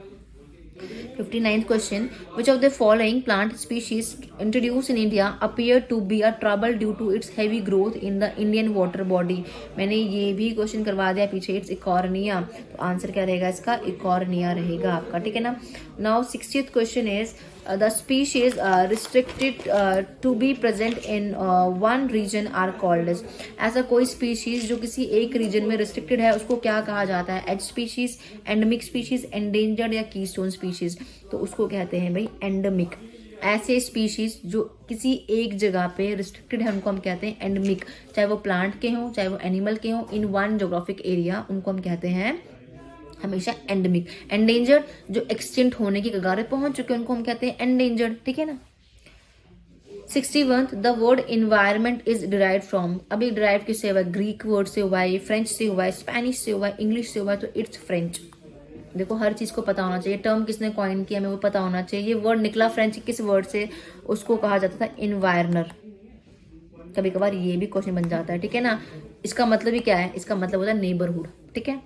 59th question, which of the following plant species introduced in India appear to be a trouble due to its heavy growth in the Indian water body। मैंने ये भी क्वेश्चन करवा दिया पीछे, इट्स इकॉर्निया। तो आंसर क्या रहेगा इसका, इकॉर्निया रहेगा आपका, ठीक है ना। Now 60th question is the species restricted to be present in one region are called as, ऐसा कोई species जो किसी एक region में restricted है उसको क्या कहा जाता है, edge species, endemic species, endangered या keystone species। तो उसको कहते हैं भाई endemic। ऐसे species जो किसी एक जगह पे restricted है उनको हम कहते हैं endemic, चाहे वो plant के हों चाहे वो animal के हों, in one geographic area उनको हम कहते हैं हमेशा एंडेमिक। एंडेंजर्ड जो एक्सटिंक्ट होने की कगार पे पहुंच चुके हैं उनको हम कहते हैं एंडेंजर्ड, ठीक है ना। 61th the word environment is derived from, अभी डिराइव किससे हुआ, ग्रीक वर्ड से हुआ है, फ्रेंच से हुआ है, स्पेनिश से हुआ है, इंग्लिश से हुआ है, तो इट्स फ्रेंच। देखो हर चीज को पता होना चाहिए, टर्म किसने कॉइन किया हमें वो पता होना चाहिए। ये वर्ड निकला फ्रेंच किस वर्ड से, उसको कहा जाता था इन्वायरनर। कभी कभार ये भी क्वेश्चन बन जाता है, ठीक है ना। इसका मतलब ही क्या है, इसका मतलब होता है नेबरहुड, ठीक है।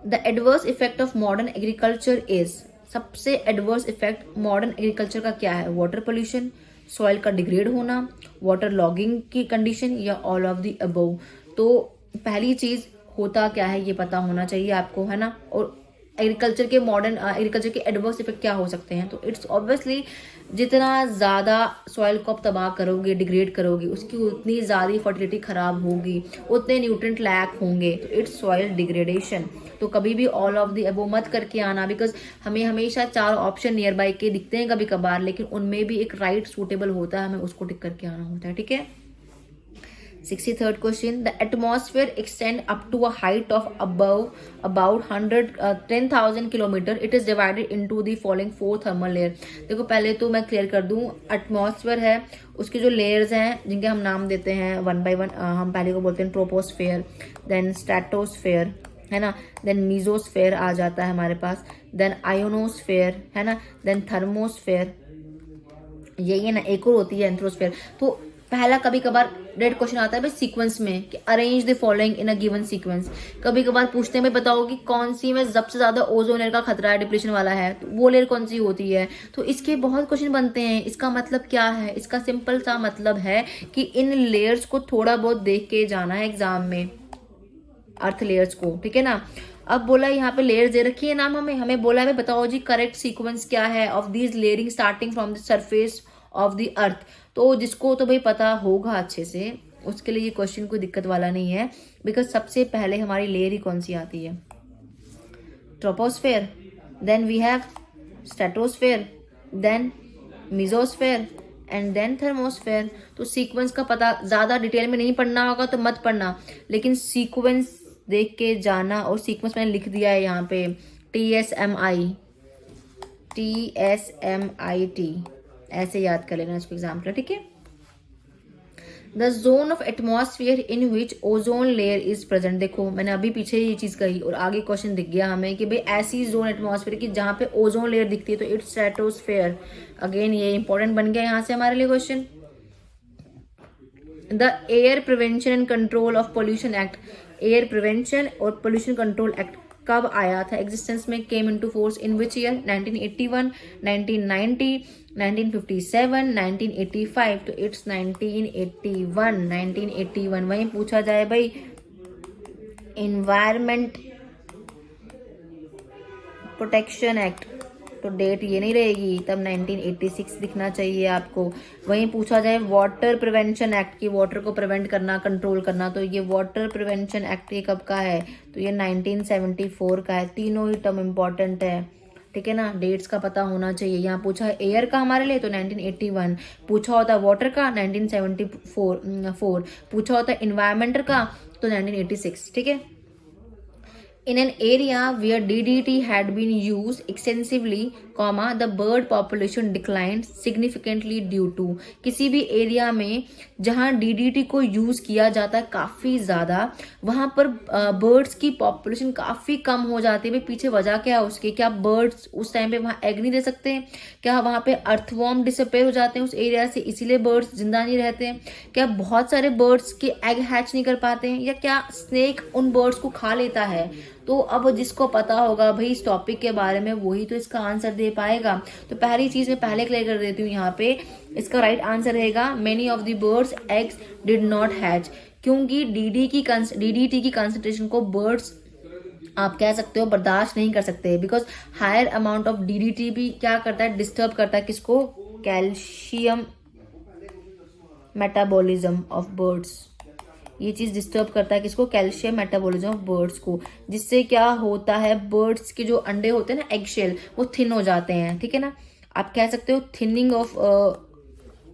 The adverse effect of modern agriculture is, सबसे एडवर्स इफेक्ट मॉडर्न एग्रीकल्चर का क्या है? वाटर पोल्यूशन, सॉइल का डिग्रेड होना, वाटर लॉगिंग की कंडीशन, या ऑल ऑफ द अबव। तो पहली चीज होता क्या है ये पता होना चाहिए आपको, है ना। और एग्रीकल्चर के मॉडर्न एग्रीकल्चर के एडवर्स इफेक्ट क्या हो सकते हैं? तो इट्स ऑब्वियसली जितना ज़्यादा सॉइल को आप तबाह करोगे, डिग्रेड करोगे, उसकी उतनी ज़्यादा फर्टिलिटी खराब होगी, उतने न्यूट्रिएंट लैक होंगे, तो इट्स सॉइल डिग्रेडेशन। तो कभी भी ऑल ऑफ द अबव मत करके आना, बिकॉज हमें हमेशा 4 ऑप्शन नियर बाई के दिखते हैं कभी कभार, लेकिन उनमें भी एक राइट सूटेबल होता है, हमें उसको टिक करके आना होता है, ठीक है। 63rd question, the atmosphere extend up to a height of above about 10,000 kilometre. It is divided into the following 4 thermal layer. देखो पहले तो मैं क्लियर कर दूं, एटमॉस्फेयर है, उसके जो लेयर्स हैं जिनके हम नाम देते हैं वन बाय वन, हम पहले को बोलते हैं ट्रोपोस्फेयर, देन स्ट्रेटोस्फेयर, है ना, देन मीजोस्फेयर आ जाता है हमारे पास, देन आयोनोस्फेयर, है ना, देन थर्मोस्फेयर, यही है ना, एक और होती है एंथ्रोस्फेयर। तो पहला कभी कभार रेड क्वेश्चन आता है भाई सीक्वेंस में कि arrange the following in a given sequence. कभी कभार पूछते हैं भाई बताओ कि कौन सी में सबसे ज्यादा ओजोन लेयर का खतरा है, डिप्लीशन वाला है, तो वो लेयर कौन सी होती है। तो इसके बहुत क्वेश्चन बनते हैं। इसका मतलब क्या है? इसका सिंपल सा मतलब है कि इन लेयर्स को थोड़ा बहुत देख के जाना है एग्जाम में, अर्थ लेयर्स को, ठीक है ना। अब बोला यहाँ पे लेयर्स दे रखी है नाम, हमें बोला है बताओ जी करेक्ट सीक्वेंस क्या है of these layering starting from the surface of the earth. तो जिसको तो भाई पता होगा अच्छे से, उसके लिए ये क्वेश्चन कोई दिक्कत वाला नहीं है, बिकॉज सबसे पहले हमारी लेयर ही कौन सी आती है? Troposphere, then we have stratosphere, then mesosphere and then thermosphere. तो सीक्वेंस का पता ज्यादा डिटेल में नहीं पढ़ना होगा तो मत पढ़ना, लेकिन सीक्वेंस देख के जाना। और सीक्वेंस मैंने लिख दिया है यहाँ पे TSMIT, ऐसे याद कर लेना इसको एग्जाम्पल, ठीक है। The zone of atmosphere in which ozone layer is present. देखो मैंने अभी पीछे ये चीज कही और आगे क्वेश्चन दिख गया हमें कि भाई ऐसी जोन एटमॉस्फेयर की जहां पे ओजोन लेयर दिखती है, तो इट्स स्ट्रेटोस्फेयर। अगेन ये इंपॉर्टेंट बन गया यहाँ से हमारे लिए question. The air prevention and control of pollution act, air prevention और पोल्यूशन कंट्रोल एक्ट कब आया था एग्जिस्टेंस में? Came into force in which year? 1981, 1990, 1957, 1985। तो इट्स 1981। वहीं पूछा जाए भाई इन्वायरमेंट प्रोटेक्शन एक्ट, तो डेट ये नहीं रहेगी, तब 1986 दिखना चाहिए आपको। वहीं पूछा जाए वाटर प्रिवेंशन एक्ट की, वाटर को प्रिवेंट करना, कंट्रोल करना, तो ये वाटर प्रिवेंशन एक्ट ये कब का है? तो ये 1974 का है। तीनों ही टर्म इंपॉर्टेंट है, ठीक है ना, डेट्स का पता होना चाहिए। यहाँ पूछा है एयर का हमारे लिए तो 1981, पूछा होता वाटर का 1974, पूछा होता इन्वायरमेंटल का तो 1986, ठीक है। In an area where DDT had been used extensively, the bird population declined significantly due to। किसी भी एरिया में जहां DDT को यूज किया जाता है काफी ज्यादा, वहां पर बर्ड्स की पॉपुलेशन काफी कम हो जाती है। भाई पीछे वजह क्या है उसकी? क्या बर्ड्स उस टाइम पे वहां एग नहीं दे सकते? क्या वहां पे अर्थवॉर्म डिसअपेयर हो जाते हैं उस एरिया से, इसीलिए बर्ड्स जिंदा नहीं रहते हैं? क्या बहुत सारे बर्ड्स के एग हैच नहीं कर पाते हैं? या क्या स्नेक उन बर्ड्स को खा लेता है? तो अब जिसको पता होगा भाई इस टॉपिक के बारे में, वही तो इसका आंसर दे पाएगा। तो पहली चीज मैं पहले क्लियर कर देती हूँ यहाँ पे, इसका राइट आंसर रहेगा many of the birds eggs did not hatch, क्योंकि DDT की कंसंट्रेशन को बर्ड्स आप कह सकते हो बर्दाश्त नहीं कर सकते, because higher amount of DDT भी क्या करता है? डिस्टर्ब करता है किसको? Calcium metabolism of birds. ये चीज डिस्टर्ब करता है किसको? कैल्शियम मेटाबॉलिज्म ऑफ बर्ड्स को, जिससे क्या होता है बर्ड्स के जो अंडे होते हैं ना, एग शेल, वो थिन हो जाते हैं, ठीक है ना। आप कह सकते हो थिनिंग ऑफ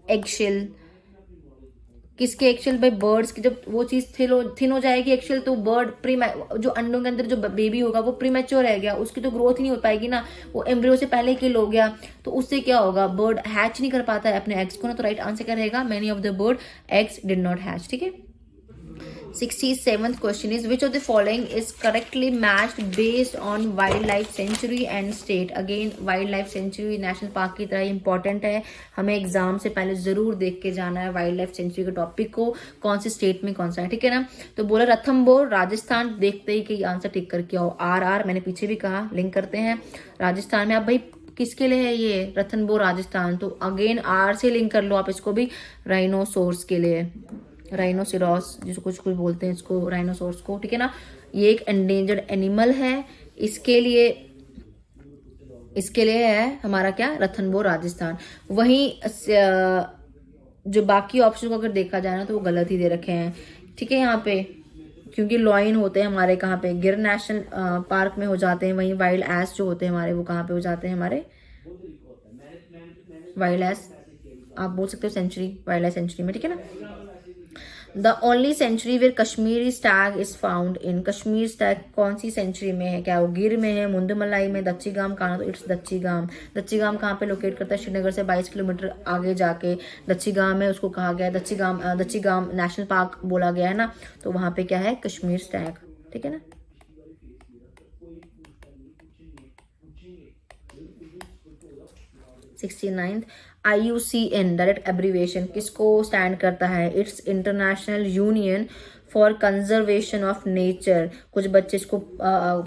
एग शेल। किसके एग शेल? भाई बर्ड्स की। जब वो चीज थिन हो जाएगी एग शेल, तो बर्ड जो अंडों के अंदर जो बेबी होगा वो प्रीमैच्योर रह गया, उसकी तो ग्रोथ ही नहीं हो पाएगी ना, वो एम्ब्रियो से पहले किल हो गया, तो उससे क्या होगा? बर्ड हैच नहीं कर पाता है अपने एग्स को ना। तो राइट आंसर क्या रहेगा? Many of the bird eggs did not hatch, ठीक है। 67th question is which of the following is correctly matched based on wildlife sanctuary and state. Again wildlife sanctuary national park की तरह important है, हमें exam से पहले जरूर देख के जाना है वाइल्ड लाइफ सेंचुरी के टॉपिक को, कौन सी स्टेट में कौन सा है, ठीक है ना। तो बोला रणथंभौर राजस्थान, देखते ही कि आंसर टिक करके आओ। आर मैंने पीछे भी कहा लिंक करते हैं राजस्थान में। अब भाई किसके लिए है ये रणथंभौर राजस्थान, तो अगेन आर से लिंक कर लो आप इसको भी, राइनोसोर्स के लिए, राइनोसिरॉस जिसको कुछ कुछ बोलते हैं इसको, राइनोसोर्स को, ठीक है ना। ये एक एंडेंजर्ड एनिमल है, इसके लिए है हमारा क्या, रणथंभौर राजस्थान। वहीं जो बाकी ऑप्शन को अगर देखा जाए ना तो वो गलत ही दे रखे हैं, ठीक है यहाँ पे, क्योंकि लॉइन होते हैं हमारे कहाँ पे, गिर नेशनल पार्क में हो जाते हैं। वहीं वाइल्ड एस जो होते हैं हमारे वो कहाँ पे हो जाते हैं, हमारे वाइल्ड एस आप बोल सकते हो सेंचुरी, वाइल्ड लाइफ सेंचुरी में, ठीक है ना। The only sanctuary where Kashmiri stag is found in, Kashmir stag कौन सी सेंचुरी में है, क्या वो गिर में है, मुंदमलाई में, दच्चीगाम कहाँ, तो इट्स दच्चीगाम। दच्चीगाम कहाँ पे लोकेट करता है, श्रीनगर से 22 किलोमीटर आगे जाके दच्चीगाम है, उसको कहा गया है दच्चीगाम नेशनल पार्क बोला गया है ना, तो वहां पे क्या है, कश्मीर स्टैग, ठीक है ना। IUCN डायरेक्ट एब्रीविएशन किसको स्टैंड करता है, it's international union for conservation of nature. कुछ बच्चे इसको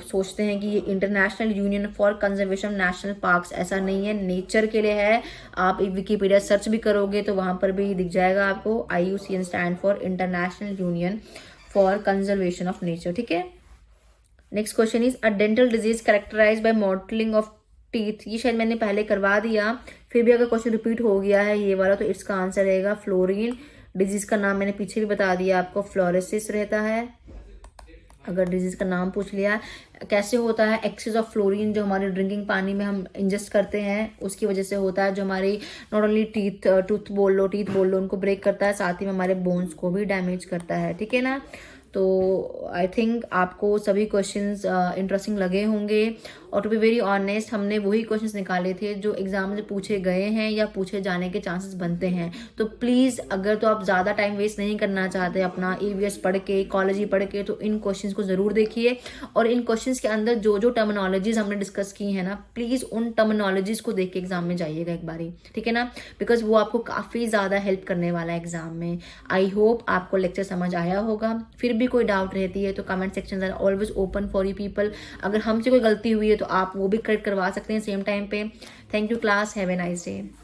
सोचते हैं कि ये international union for conservation of national parks, ऐसा नहीं है, नेचर के लिए है। आप विकिपीडिया सर्च भी करोगे तो वहां पर भी दिख जाएगा आपको, IUCN stand for international union for conservation of nature, ठीक है। Next question is a dental disease characterized by mottling of teeth, ये शायद मैंने पहले करवा दिया, फिर भी अगर क्वेश्चन रिपीट हो गया है ये वाला तो इसका आंसर रहेगा फ्लोरीन। डिजीज का नाम मैंने पीछे भी बता दिया आपको, फ्लोरोसिस रहता है। अगर डिजीज का नाम पूछ लिया, कैसे होता है, एक्सेस ऑफ फ्लोरीन जो हमारे ड्रिंकिंग पानी में हम इंजेस्ट करते हैं उसकी वजह से होता है, जो हमारी नॉट ओनली टीथ बोल लो उनको ब्रेक करता है, साथ ही में हमारे बोन्स को भी डैमेज करता है, ठीक है ना। तो आई थिंक आपको सभी क्वेश्चंस इंटरेस्टिंग लगे होंगे, और टू बी वेरी ऑनेस्ट हमने वही क्वेश्चंस निकाले थे जो एग्जाम में पूछे गए हैं या पूछे जाने के चांसेस बनते हैं। तो प्लीज़ अगर तो आप ज़्यादा टाइम वेस्ट नहीं करना चाहते अपना EVS पढ़ के, इकोलॉजी पढ़ के, तो इन क्वेश्चंस को ज़रूर देखिए, और इन क्वेश्चंस के अंदर जो जो टर्मिनोलॉजीज हमने डिस्कस की है ना, प्लीज़ उन टर्मिनोलॉजीज को देख के एग्जाम में जाइएगा एक बारी, ठीक है ना, बिकॉज वो आपको काफ़ी ज़्यादा हेल्प करने वाला है एग्जाम में। आई होप आपको लेक्चर समझ आया होगा, फिर भी कोई डाउट रहती है तो comment section are always open for you people. अगर हमसे कोई गलती हुई है तो आप वो भी करेक्ट करवा सकते हैं सेम टाइम पे। Thank you class, have a nice day.